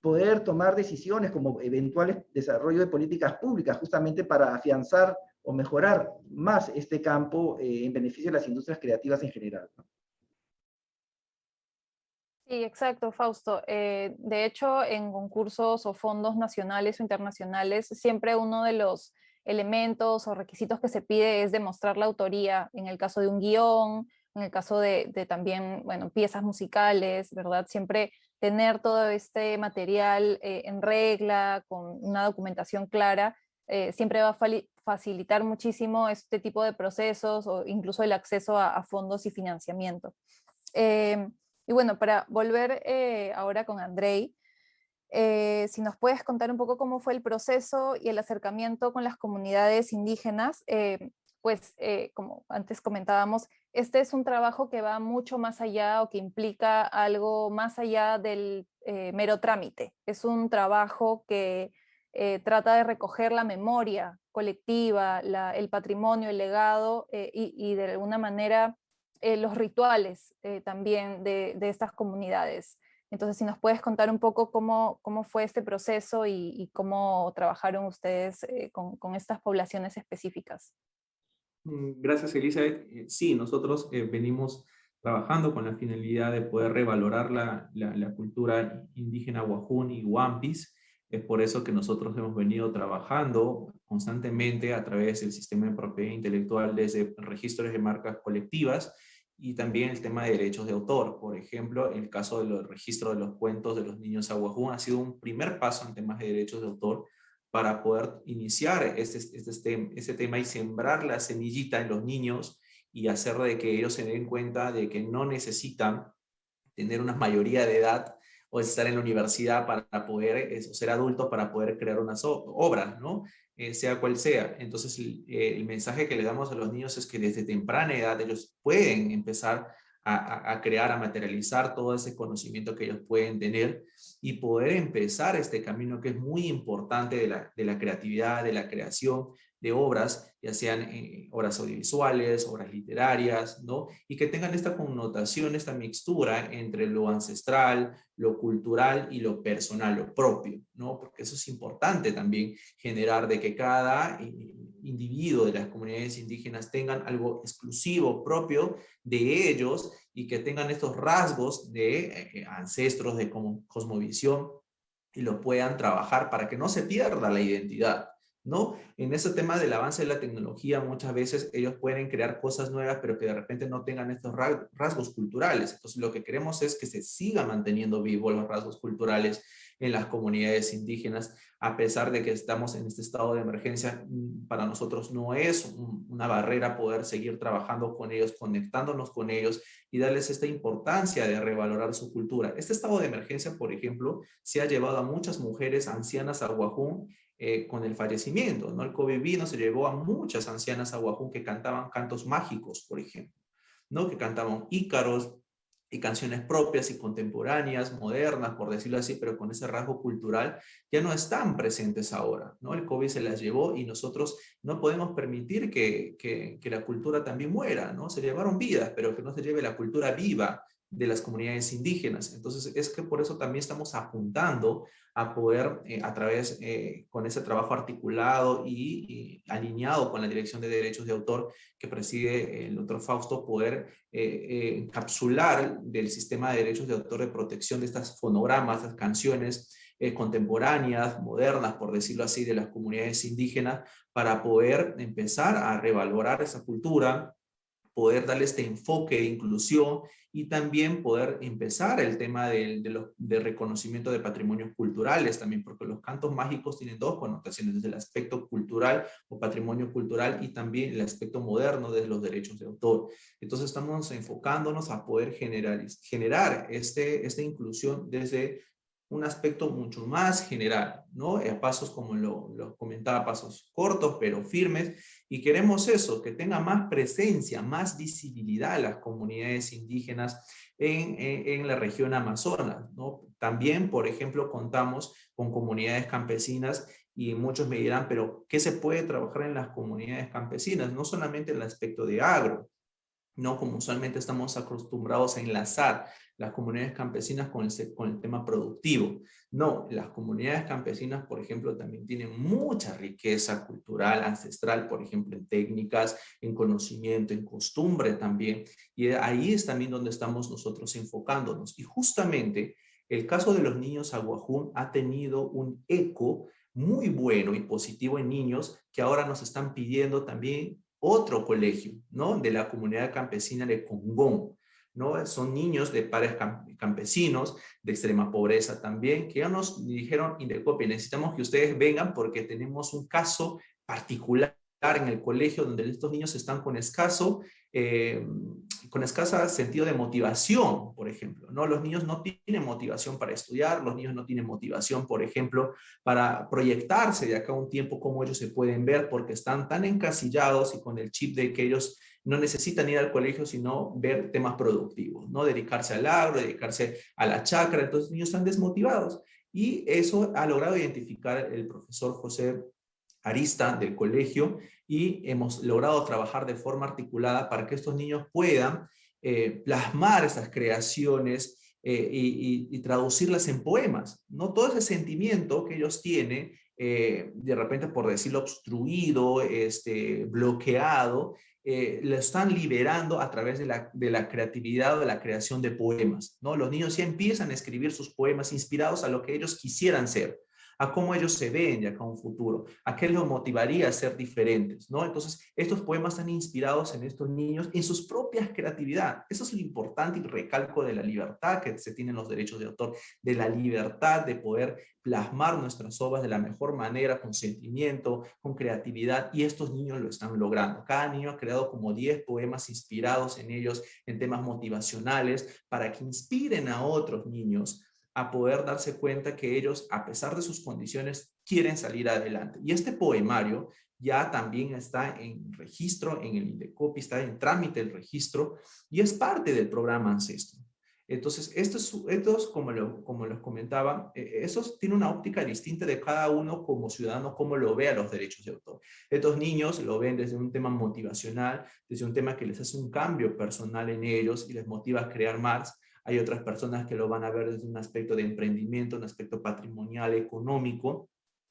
poder tomar decisiones como eventuales desarrollo de políticas públicas, justamente para afianzar o mejorar más este campo en beneficio de las industrias creativas en general, ¿no? Sí, exacto, Fausto. De hecho, en concursos o fondos nacionales o internacionales, siempre uno de los elementos o requisitos que se pide es demostrar la autoría, en el caso de un guión, en el caso de también, bueno, piezas musicales, ¿verdad? Siempre tener todo este material en regla, con una documentación clara, siempre va a facilitar muchísimo este tipo de procesos o incluso el acceso a fondos y financiamiento. Y bueno, para volver ahora con Andrei, si nos puedes contar un poco cómo fue el proceso y el acercamiento con las comunidades indígenas, pues como antes comentábamos, este es un trabajo que va mucho más allá o que implica algo más allá del mero trámite. Es un trabajo que trata de recoger la memoria colectiva, el patrimonio, el legado y de alguna manera los rituales también de estas comunidades. Entonces, si nos puedes contar un poco cómo fue este proceso y cómo trabajaron ustedes con estas poblaciones específicas. Gracias, Elizabeth. Sí, nosotros venimos trabajando con la finalidad de poder revalorar la cultura indígena Wajún y Wampis. Es por eso que nosotros hemos venido trabajando constantemente a través del sistema de propiedad intelectual desde registros de marcas colectivas y también el tema de derechos de autor. Por ejemplo, el caso del registro de los cuentos de los niños Awajún ha sido un primer paso en temas de derechos de autor para poder iniciar este tema y sembrar la semillita en los niños y hacer de que ellos se den cuenta de que no necesitan tener una mayoría de edad o estar en la universidad para poder, ser adultos para poder crear unas obras, ¿no? Sea cual sea. Entonces, el mensaje que le damos a los niños es que desde temprana edad ellos pueden empezar a crear, a materializar todo ese conocimiento que ellos pueden tener y poder empezar este camino que es muy importante de la creatividad, de la creación de obras, ya sean obras audiovisuales, obras literarias, ¿no? Y que tengan esta connotación, esta mixtura entre lo ancestral, lo cultural y lo personal, lo propio, ¿no? Porque eso es importante también, generar de que cada individuo de las comunidades indígenas tengan algo exclusivo, propio de ellos y que tengan estos rasgos de ancestros, de cosmovisión y lo puedan trabajar para que no se pierda la identidad, ¿no? En ese tema del avance de la tecnología, muchas veces ellos pueden crear cosas nuevas, pero que de repente no tengan estos rasgos culturales. Entonces, lo que queremos es que se sigan manteniendo vivos los rasgos culturales en las comunidades indígenas, a pesar de que estamos en este estado de emergencia. Para nosotros no es una barrera poder seguir trabajando con ellos, conectándonos con ellos y darles esta importancia de revalorar su cultura. Este estado de emergencia, por ejemplo, se ha llevado a muchas mujeres ancianas a Wajún con el fallecimiento, ¿no? El COVID vino, se llevó a muchas ancianas a Wajún que cantaban cantos mágicos, por ejemplo, ¿no? Que cantaban ícaros y canciones propias y contemporáneas, modernas, por decirlo así, pero con ese rasgo cultural, ya no están presentes ahora, ¿no? El COVID se las llevó y nosotros no podemos permitir que la cultura también muera, ¿no? Se llevaron vidas, pero que no se lleve la cultura viva de las comunidades indígenas. Entonces, es que por eso también estamos apuntando a poder, a través, con ese trabajo articulado y alineado con la Dirección de Derechos de Autor que preside el doctor Fausto, poder encapsular del sistema de derechos de autor de protección de estas fonogramas, estas canciones contemporáneas, modernas, por decirlo así, de las comunidades indígenas, para poder empezar a revalorar esa cultura, poder darle este enfoque de inclusión y también poder empezar el tema de reconocimiento de patrimonios culturales también, porque los cantos mágicos tienen dos connotaciones, desde el aspecto cultural o patrimonio cultural y también el aspecto moderno de los derechos de autor. Entonces estamos enfocándonos a poder generar esta inclusión desde un aspecto mucho más general, ¿no? A pasos, como lo comentaba, pasos cortos pero firmes, y queremos eso, que tenga más presencia, más visibilidad las comunidades indígenas en la región Amazonas, ¿no? También, por ejemplo, contamos con comunidades campesinas y muchos me dirán, pero ¿qué se puede trabajar en las comunidades campesinas? No solamente el aspecto de agro, ¿no? Como usualmente estamos acostumbrados a enlazar las comunidades campesinas con el tema productivo. No, las comunidades campesinas, por ejemplo, también tienen mucha riqueza cultural, ancestral, por ejemplo, en técnicas, en conocimiento, en costumbre también. Y ahí es también donde estamos nosotros enfocándonos. Y justamente el caso de los niños aguajún ha tenido un eco muy bueno y positivo en niños que ahora nos están pidiendo también otro colegio, ¿no? De la comunidad campesina de Congón, ¿no? Son niños de padres campesinos, de extrema pobreza también, que ya nos dijeron, Indecopi, necesitamos que ustedes vengan porque tenemos un caso particular en el colegio donde estos niños están con escasa sentido de motivación, por ejemplo, ¿no? Los niños no tienen motivación para estudiar, los niños no tienen motivación, por ejemplo, para proyectarse de acá a un tiempo, cómo ellos se pueden ver, porque están tan encasillados y con el chip de que ellos no necesitan ir al colegio, sino ver temas productivos, ¿no? Dedicarse al agro, dedicarse a la chacra. Entonces los niños están desmotivados. Y eso ha logrado identificar el profesor José Arista del colegio, y hemos logrado trabajar de forma articulada para que estos niños puedan plasmar esas creaciones y traducirlas en poemas, ¿no? Todo ese sentimiento que ellos tienen, de repente, por decirlo, obstruido, bloqueado, lo están liberando a través de la creatividad o de la creación de poemas, ¿no? Los niños ya empiezan a escribir sus poemas inspirados a lo que ellos quisieran ser, a cómo ellos se ven de acá a un futuro, a qué los motivaría a ser diferentes, ¿no? Entonces, estos poemas están inspirados en estos niños, en sus propias creatividad. Eso es lo importante y recalco de la libertad que se tienen los derechos de autor, de la libertad de poder plasmar nuestras obras de la mejor manera, con sentimiento, con creatividad, y estos niños lo están logrando. Cada niño ha creado como 10 poemas inspirados en ellos, en temas motivacionales, para que inspiren a otros niños a poder darse cuenta que ellos, a pesar de sus condiciones, quieren salir adelante. Y este poemario ya también está en registro en el Indecopi, está en trámite el registro, y es parte del programa Ancestro. Entonces, estos como les comentaba, eso tiene una óptica distinta de cada uno como ciudadano, cómo lo ve a los derechos de autor. Estos niños lo ven desde un tema motivacional, desde un tema que les hace un cambio personal en ellos y les motiva a crear más. Hay otras personas que lo van a ver desde un aspecto de emprendimiento, un aspecto patrimonial, económico.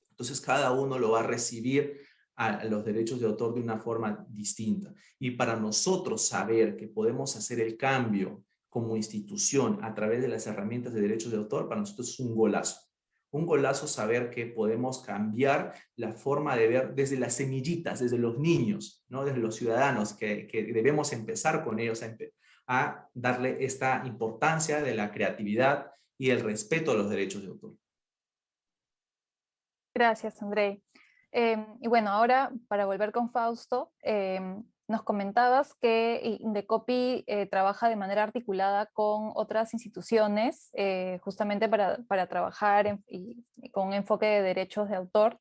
Entonces, cada uno lo va a recibir a los derechos de autor de una forma distinta. Y para nosotros saber que podemos hacer el cambio como institución a través de las herramientas de derechos de autor, para nosotros es un golazo. Un golazo saber que podemos cambiar la forma de ver desde las semillitas, desde los niños, ¿no? Desde los ciudadanos, que debemos empezar con ellos a darle esta importancia de la creatividad y el respeto a los derechos de autor. Gracias, André. Y bueno, ahora para volver con Fausto, nos comentabas que Indecopi trabaja de manera articulada con otras instituciones, justamente para trabajar con un enfoque de derechos de autor.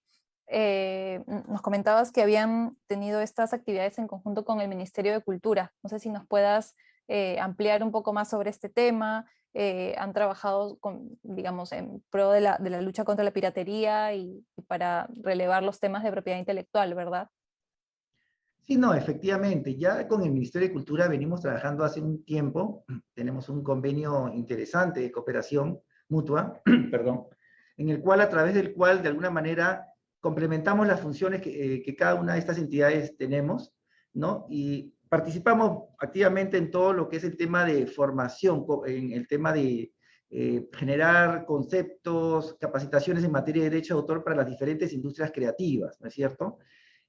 Nos comentabas que habían tenido estas actividades en conjunto con el Ministerio de Cultura. No sé si nos puedas ampliar un poco más sobre este tema. Han trabajado digamos, en pro de la lucha contra la piratería y para relevar los temas de propiedad intelectual, ¿verdad? Sí, no, efectivamente, ya con el Ministerio de Cultura venimos trabajando hace un tiempo, tenemos un convenio interesante de cooperación mutua, perdón, a través del cual de alguna manera complementamos las funciones que cada una de estas entidades tenemos, ¿no? Y participamos activamente en todo lo que es el tema de formación, en el tema de generar conceptos, capacitaciones en materia de derecho de autor para las diferentes industrias creativas, ¿no es cierto?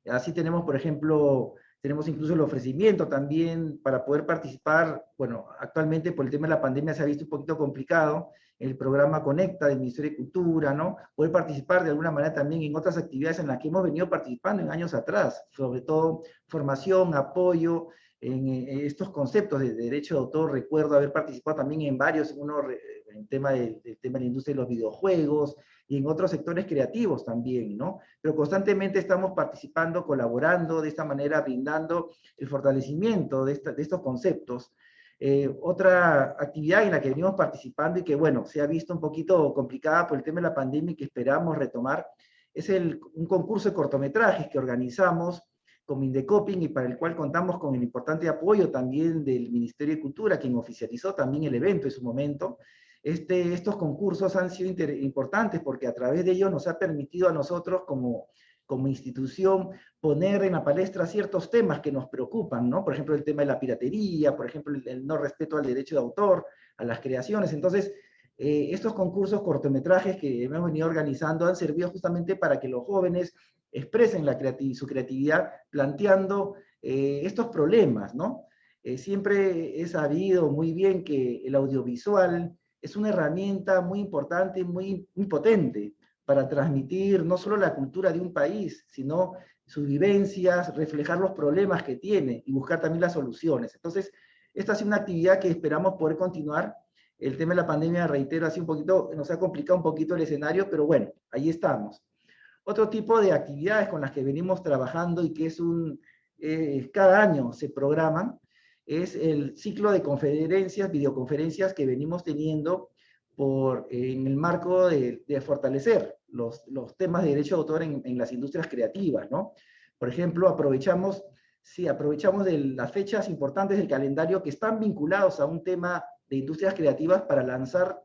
Así tenemos, por ejemplo, Tenemos incluso el ofrecimiento también para poder participar. Bueno, actualmente por el tema de la pandemia se ha visto un poquito complicado el programa Conecta del Ministerio de Cultura, ¿no? Poder participar de alguna manera también en otras actividades en las que hemos venido participando en años atrás, sobre todo formación, apoyo en estos conceptos de derecho de autor. Recuerdo haber participado también en varios, en el tema del tema de la industria de los videojuegos y en otros sectores creativos también, ¿no? Pero constantemente estamos participando, colaborando, de esta manera brindando el fortalecimiento de estos conceptos. Otra actividad en la que venimos participando y que, bueno, se ha visto un poquito complicada por el tema de la pandemia y que esperamos retomar, es un concurso de cortometrajes que organizamos con Indecoping y para el cual contamos con el importante apoyo también del Ministerio de Cultura, quien oficializó también el evento en su momento. Estos concursos han sido importantes porque a través de ellos nos ha permitido a nosotros como institución poner en la palestra ciertos temas que nos preocupan, ¿no? Por ejemplo, el tema de la piratería, por ejemplo, el no respeto al derecho de autor, a las creaciones. Entonces, estos concursos cortometrajes que hemos venido organizando han servido justamente para que los jóvenes expresen su creatividad planteando estos problemas, ¿no? Siempre he sabido muy bien que el audiovisual es una herramienta muy importante, muy potente para transmitir no solo la cultura de un país, sino sus vivencias, reflejar los problemas que tiene y buscar también las soluciones. Entonces, esta ha sido una actividad que esperamos poder continuar. El tema de la pandemia, reitero, nos ha complicado un poquito el escenario, pero bueno, ahí estamos. Otro tipo de actividades con las que venimos trabajando y que cada año se programan, es el ciclo de conferencias, videoconferencias que venimos teniendo en el marco de fortalecer los temas de derecho de autor en las industrias creativas, ¿no? Por ejemplo, aprovechamos de las fechas importantes del calendario que están vinculados a un tema de industrias creativas para lanzar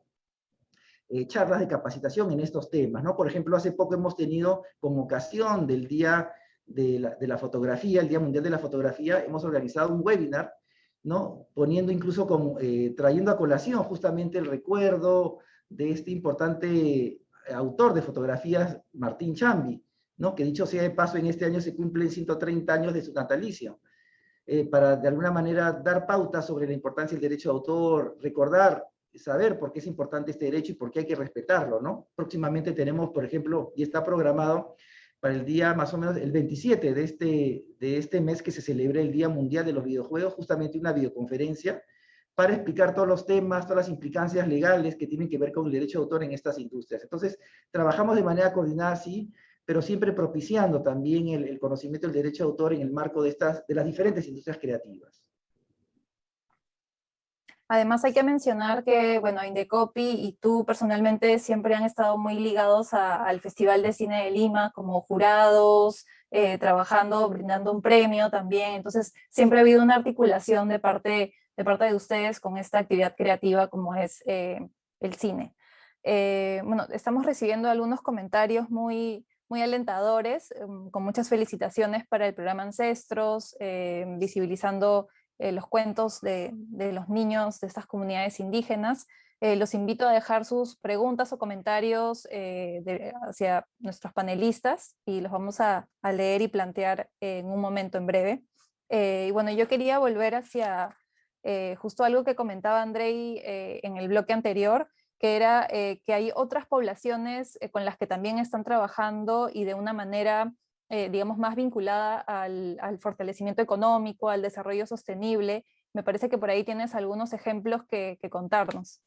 charlas de capacitación en estos temas, ¿no? Por ejemplo, hace poco hemos tenido, con ocasión del Día de la Fotografía, el Día Mundial de la Fotografía, hemos organizado un webinar, ¿no? Poniendo incluso, trayendo a colación justamente el recuerdo de este importante autor de fotografías, Martín Chambi, ¿no? Que dicho sea de paso, en este año se cumplen 130 años de su natalicio. Para de alguna manera dar pautas sobre la importancia del derecho de autor, recordar, saber por qué es importante este derecho y por qué hay que respetarlo, ¿no? Próximamente tenemos, por ejemplo, y está programado para el día más o menos el 27 de este mes que se celebre el Día Mundial de los Videojuegos, justamente una videoconferencia para explicar todos los temas, todas las implicancias legales que tienen que ver con el derecho de autor en estas industrias. Entonces, trabajamos de manera coordinada, sí, pero siempre propiciando también el conocimiento del derecho de autor en el marco de las diferentes industrias creativas. Además hay que mencionar que, bueno, Indecopy y tú personalmente siempre han estado muy ligados al Festival de Cine de Lima como jurados, trabajando, brindando un premio también. Entonces siempre ha habido una articulación de parte de ustedes con esta actividad creativa como es el cine. Bueno, estamos recibiendo algunos comentarios muy alentadores, con muchas felicitaciones para el programa Ancestros, visibilizando los cuentos de los niños de estas comunidades indígenas. Los invito a dejar sus preguntas o comentarios hacia nuestros panelistas y los vamos a leer y plantear en un momento en breve. Y bueno, yo quería volver hacia justo algo que comentaba Andrei en el bloque anterior, que era que hay otras poblaciones con las que también están trabajando y de una manera digamos, más vinculada al fortalecimiento económico, al desarrollo sostenible. Me parece que por ahí tienes algunos ejemplos que contarnos.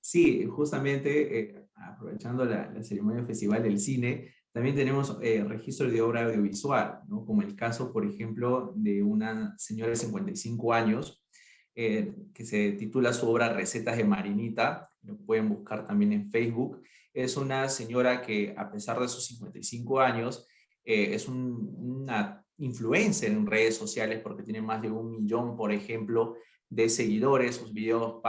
Sí, justamente aprovechando la ceremonia del Festival del Cine, también tenemos registros de obra audiovisual, ¿no? Como el caso, por ejemplo, de una señora de 55 años que se titula su obra Recetas de Marinita, lo pueden buscar también en Facebook. Es una señora que, a pesar de sus 55 años, es una influencer en redes sociales porque tiene más de 1 millón, por ejemplo, de seguidores. Sus videos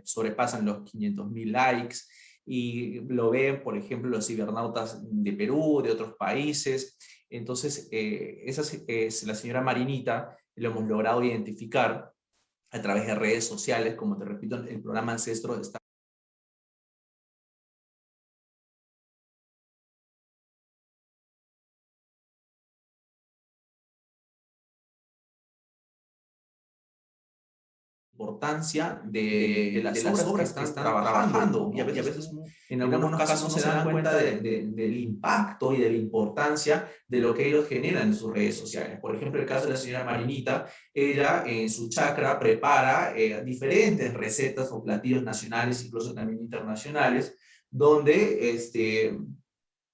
sobrepasan los 500.000 likes y lo ven, por ejemplo, los cibernautas de Perú, de otros países. Entonces, esa es la señora Marinita, lo hemos logrado identificar a través de redes sociales. Como te repito, el programa Ancestros está importancia de las obras que están trabajando, y a veces en algunos casos no se dan cuenta del impacto y de la importancia de lo que ellos generan en sus redes sociales. Por ejemplo, el caso de la señora Marinita, ella en su chacra prepara diferentes recetas o platillos nacionales, incluso también internacionales, donde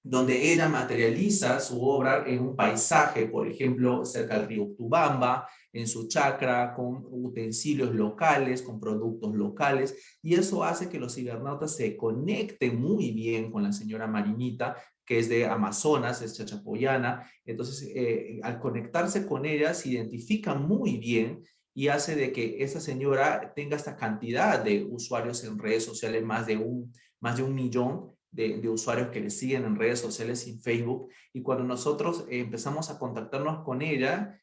ella materializa su obra en un paisaje, por ejemplo, cerca del río Tubamba, en su chacra, con utensilios locales, con productos locales, y eso hace que los cibernautas se conecten muy bien con la señora Marinita, que es de Amazonas, es chachapoyana. Entonces, al conectarse con ella, se identifica muy bien y hace de que esa señora tenga esta cantidad de usuarios en redes sociales, más de un millón de usuarios que le siguen en redes sociales y en Facebook. Y cuando nosotros empezamos a contactarnos con ella,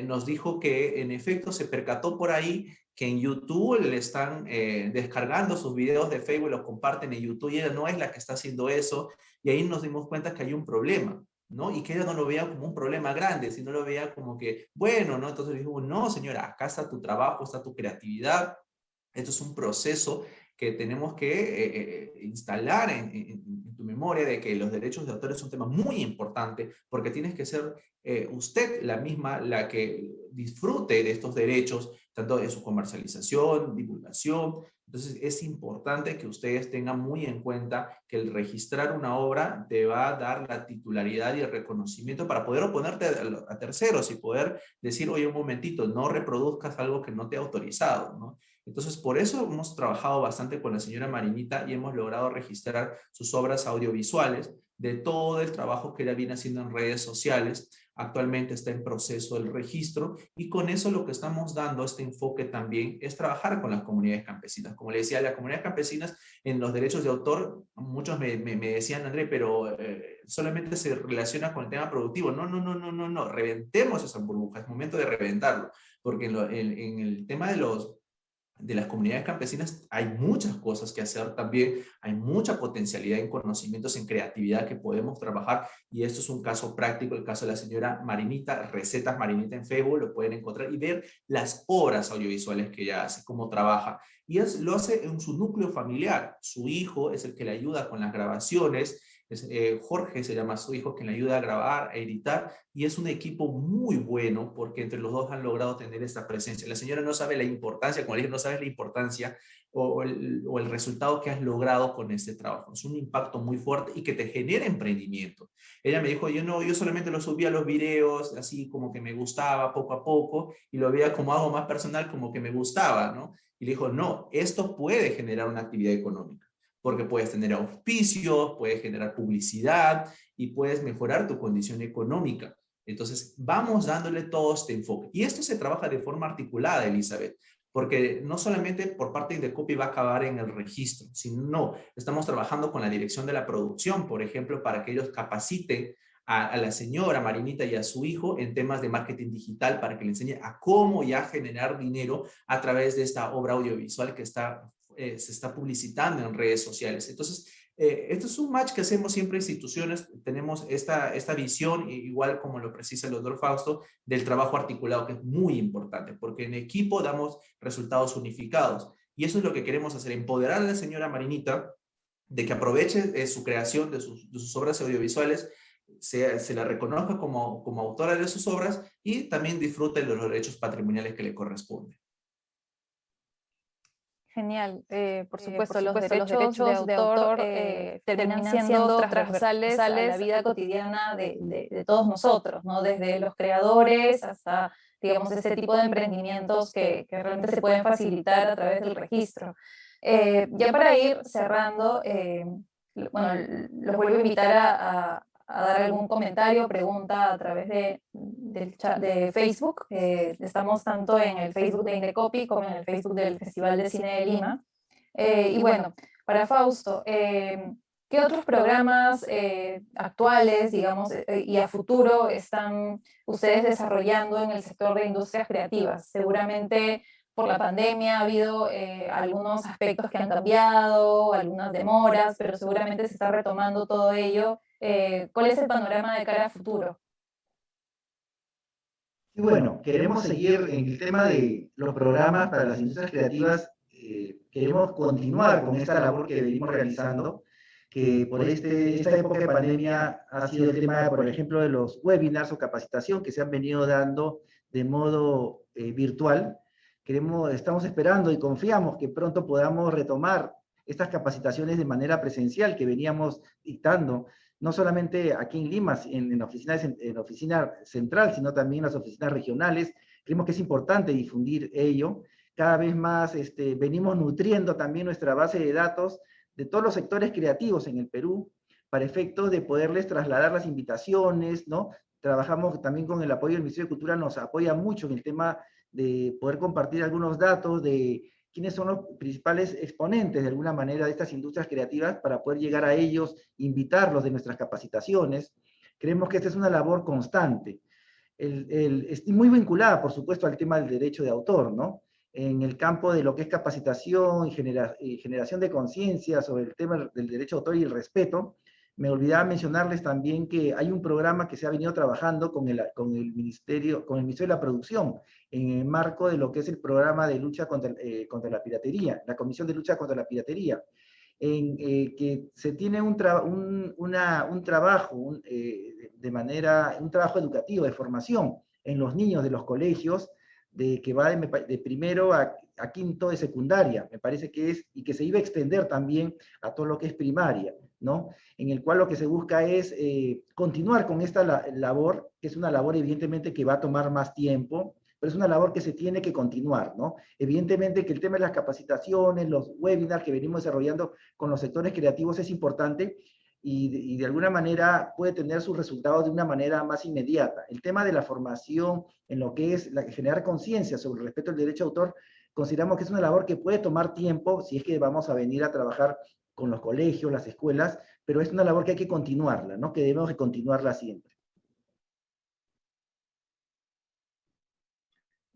nos dijo que en efecto se percató por ahí que en YouTube le están descargando sus videos de Facebook, los comparten en YouTube, y ella no es la que está haciendo eso, y ahí nos dimos cuenta que hay un problema, ¿no? Y que ella no lo veía como un problema grande, sino lo veía como que, bueno, ¿no? Entonces dijimos, no, señora, acá está tu trabajo, está tu creatividad, esto es un proceso que tenemos que instalar en tu memoria, de que los derechos de autor es un tema muy importante, porque tienes que ser usted la misma la que disfrute de estos derechos, tanto en su comercialización, divulgación. Entonces es importante que ustedes tengan muy en cuenta que el registrar una obra te va a dar la titularidad y el reconocimiento para poder oponerte a terceros y poder decir, oye, un momentito, no reproduzcas algo que no te ha autorizado, ¿no? Entonces, por eso hemos trabajado bastante con la señora Marinita y hemos logrado registrar sus obras audiovisuales de todo el trabajo que ella viene haciendo en redes sociales. Actualmente está en proceso el registro, y con eso lo que estamos dando, este enfoque también, es trabajar con las comunidades campesinas. Como le decía, las comunidades campesinas en los derechos de autor, muchos me decían, André, pero solamente se relaciona con el tema productivo. No, reventemos esa burbuja, es momento de reventarlo, porque en el tema de las comunidades campesinas hay muchas cosas que hacer también, hay mucha potencialidad en conocimientos, en creatividad que podemos trabajar, y esto es un caso práctico, el caso de la señora Marinita, Recetas Marinita en Facebook, lo pueden encontrar y ver las obras audiovisuales que ella hace, cómo trabaja, y lo hace en su núcleo familiar. Su hijo es el que le ayuda con las grabaciones, Jorge se llama su hijo, quien le ayuda a grabar, a editar, y es un equipo muy bueno porque entre los dos han logrado tener esta presencia. La señora no sabe la importancia, como le dije, no sabe la importancia o el resultado que has logrado con este trabajo. Es un impacto muy fuerte y que te genera emprendimiento. Ella me dijo, yo solamente lo subía a los videos, así como que me gustaba poco a poco, y lo veía como algo más personal, como que me gustaba, ¿no? Y le dijo, no, esto puede generar una actividad económica, porque puedes tener auspicios, puedes generar publicidad y puedes mejorar tu condición económica. Entonces, vamos dándole todo este enfoque. Y esto se trabaja de forma articulada, Elizabeth, porque no solamente por parte de Indecopy va a acabar en el registro, sino estamos trabajando con la dirección de la producción, por ejemplo, para que ellos capaciten a la señora Marinita y a su hijo en temas de marketing digital, para que le enseñe a cómo ya generar dinero a través de esta obra audiovisual que se está publicitando en redes sociales. Entonces, esto es un match que hacemos siempre instituciones. Tenemos esta visión, igual como lo precisa el doctor Fausto, del trabajo articulado, que es muy importante, porque en equipo damos resultados unificados. Y eso es lo que queremos hacer, empoderar a la señora Marinita de que aproveche su creación de sus obras audiovisuales, se la reconozca como autora de sus obras, y también disfrute de los derechos patrimoniales que le corresponden. Genial. Por supuesto, los derechos de autor terminan siendo transversales a la vida cotidiana de todos nosotros, ¿no? Desde los creadores hasta, digamos, este tipo de emprendimientos que realmente se pueden facilitar a través del registro. Ya para ir cerrando, bueno, los vuelvo a invitar a dar algún comentario o pregunta a través del chat de Facebook. Estamos tanto en el Facebook de Indecopy como en el Facebook del Festival de Cine de Lima. Y bueno, para Fausto, ¿qué otros programas actuales, digamos, y a futuro están ustedes desarrollando en el sector de industrias creativas? Seguramente por la pandemia ha habido algunos aspectos que han cambiado, algunas demoras, pero seguramente se está retomando todo ello. ¿Cuál es el panorama de cara a futuro? Y bueno, queremos seguir en el tema de los programas para las industrias creativas. Queremos continuar con esta labor que venimos realizando, que por esta época de pandemia ha sido el tema, por ejemplo, de los webinars o capacitación que se han venido dando de modo virtual. Estamos esperando y confiamos que pronto podamos retomar estas capacitaciones de manera presencial que veníamos dictando, no solamente aquí en Lima, en la oficina central, sino también en las oficinas regionales. Creemos que es importante difundir ello. Cada vez más venimos nutriendo también nuestra base de datos de todos los sectores creativos en el Perú, para efectos de poderles trasladar las invitaciones, ¿no? Trabajamos también con el apoyo del Ministerio de Cultura, nos apoya mucho en el tema de poder compartir algunos datos de quiénes son los principales exponentes de alguna manera de estas industrias creativas para poder llegar a ellos, invitarlos de nuestras capacitaciones. Creemos que esta es una labor constante. Es muy vinculada, por supuesto, al tema del derecho de autor, ¿no? En el campo de lo que es capacitación y generación de conciencia sobre el tema del derecho de autor y el respeto. Me olvidaba mencionarles también que hay un programa que se ha venido trabajando con el Ministerio de la Producción, en el marco de lo que es el programa de lucha contra la piratería, la Comisión de Lucha contra la Piratería, en que se tiene un trabajo, un trabajo educativo de formación en los niños de los colegios, que va de primero a quinto de secundaria, me parece que es, y que se iba a extender también a todo lo que es primaria, ¿no? En el cual lo que se busca es continuar con esta labor, que es una labor evidentemente que va a tomar más tiempo, pero es una labor que se tiene que continuar, ¿no? Evidentemente que el tema de las capacitaciones, los webinars que venimos desarrollando con los sectores creativos es importante, y de alguna manera puede tener sus resultados de una manera más inmediata. El tema de la formación en lo que es generar conciencia sobre el respeto al derecho de autor, consideramos que es una labor que puede tomar tiempo si es que vamos a venir a trabajar con los colegios, las escuelas, pero es una labor que hay que continuarla, ¿no? Que debemos de continuarla siempre.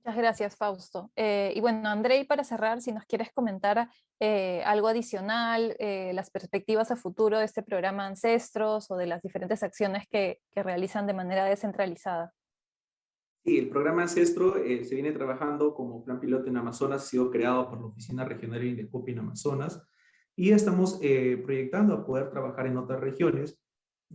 Muchas gracias, Fausto. Y bueno, Andrei, para cerrar, si nos quieres comentar algo adicional, las perspectivas a futuro de este programa Ancestros o de las diferentes acciones que realizan de manera descentralizada. Sí, el programa Ancestro se viene trabajando como plan piloto en Amazonas, ha sido creado por la Oficina Regional de Indecopi en Amazonas, y estamos proyectando a poder trabajar en otras regiones,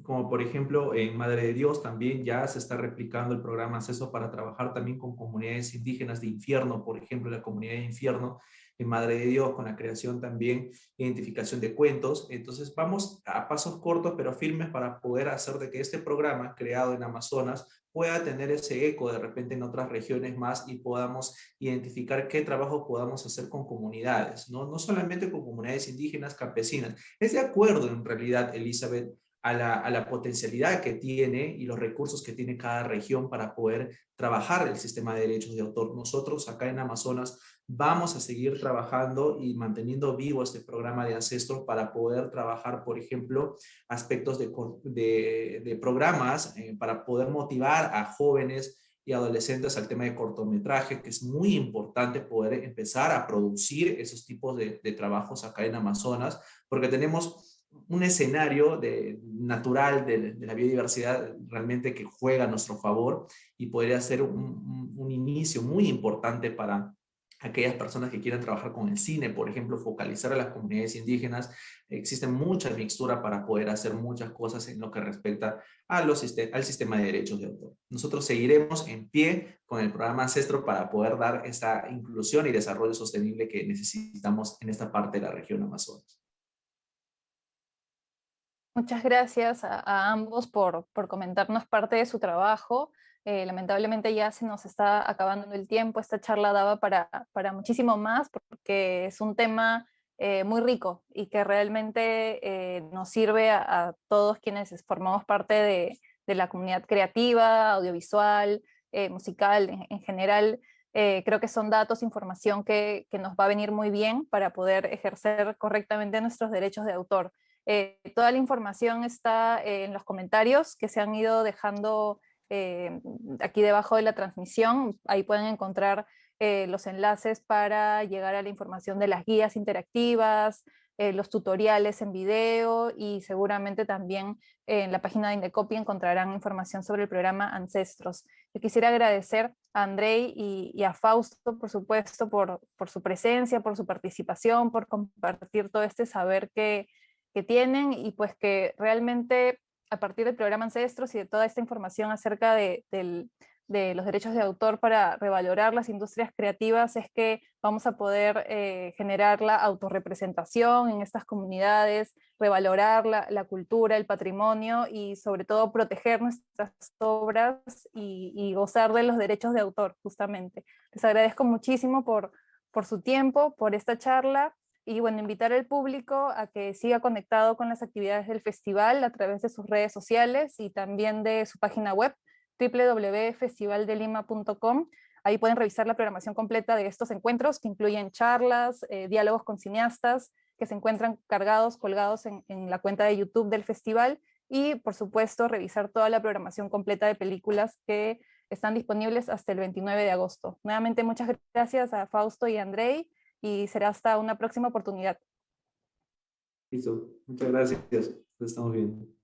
como por ejemplo en Madre de Dios también ya se está replicando el programa Acceso para trabajar también con comunidades indígenas de Infierno, por ejemplo la comunidad de Infierno en Madre de Dios, con la creación también, identificación de cuentos. Entonces vamos a pasos cortos pero firmes para poder hacer de que este programa creado en Amazonas pueda tener ese eco de repente en otras regiones más y podamos identificar qué trabajo podamos hacer con comunidades, ¿no? No solamente con comunidades indígenas, campesinas. Es de acuerdo en realidad, Elizabeth, a la potencialidad que tiene y los recursos que tiene cada región para poder trabajar el sistema de derechos de autor. Nosotros acá en Amazonas vamos a seguir trabajando y manteniendo vivo este programa de Ancestro para poder trabajar, por ejemplo, aspectos de programas para poder motivar a jóvenes y adolescentes al tema de cortometraje, que es muy importante poder empezar a producir esos tipos de trabajos acá en Amazonas, porque tenemos un escenario natural de la biodiversidad realmente que juega a nuestro favor y podría ser un inicio muy importante para aquellas personas que quieran trabajar con el cine, por ejemplo, focalizar a las comunidades indígenas. Existe mucha mixtura para poder hacer muchas cosas en lo que respecta al sistema de derechos de autor. Nosotros seguiremos en pie con el programa Ancestro para poder dar esta inclusión y desarrollo sostenible que necesitamos en esta parte de la región Amazonas. Muchas gracias a ambos por comentarnos parte de su trabajo. Lamentablemente ya se nos está acabando el tiempo. Esta charla daba para muchísimo más porque es un tema muy rico y que realmente nos sirve a todos quienes formamos parte de la comunidad creativa, audiovisual, musical en general. Creo que son datos, información que nos va a venir muy bien para poder ejercer correctamente nuestros derechos de autor. Toda la información está en los comentarios que se han ido dejando aquí debajo de la transmisión. Ahí pueden encontrar los enlaces para llegar a la información de las guías interactivas, los tutoriales en video y seguramente también en la página de Indecopy encontrarán información sobre el programa Ancestros. Yo quisiera agradecer a Andrei y a Fausto, por supuesto, por su presencia, por su participación, por compartir todo este saber que tienen y pues que realmente a partir del programa Ancestros y de toda esta información acerca de los derechos de autor para revalorar las industrias creativas es que vamos a poder generar la autorrepresentación en estas comunidades, revalorar la cultura, el patrimonio y sobre todo proteger nuestras obras y gozar de los derechos de autor, justamente. Les agradezco muchísimo por su tiempo, por esta charla y bueno, invitar al público a que siga conectado con las actividades del festival a través de sus redes sociales y también de su página web www.festivaldelima.com. Ahí pueden revisar la programación completa de estos encuentros que incluyen charlas, diálogos con cineastas que se encuentran colgados en la cuenta de YouTube del festival y por supuesto revisar toda la programación completa de películas que están disponibles hasta el 29 de agosto. Nuevamente muchas gracias a Fausto y a Andrei y será hasta una próxima oportunidad. Listo, muchas gracias. Nos estamos viendo.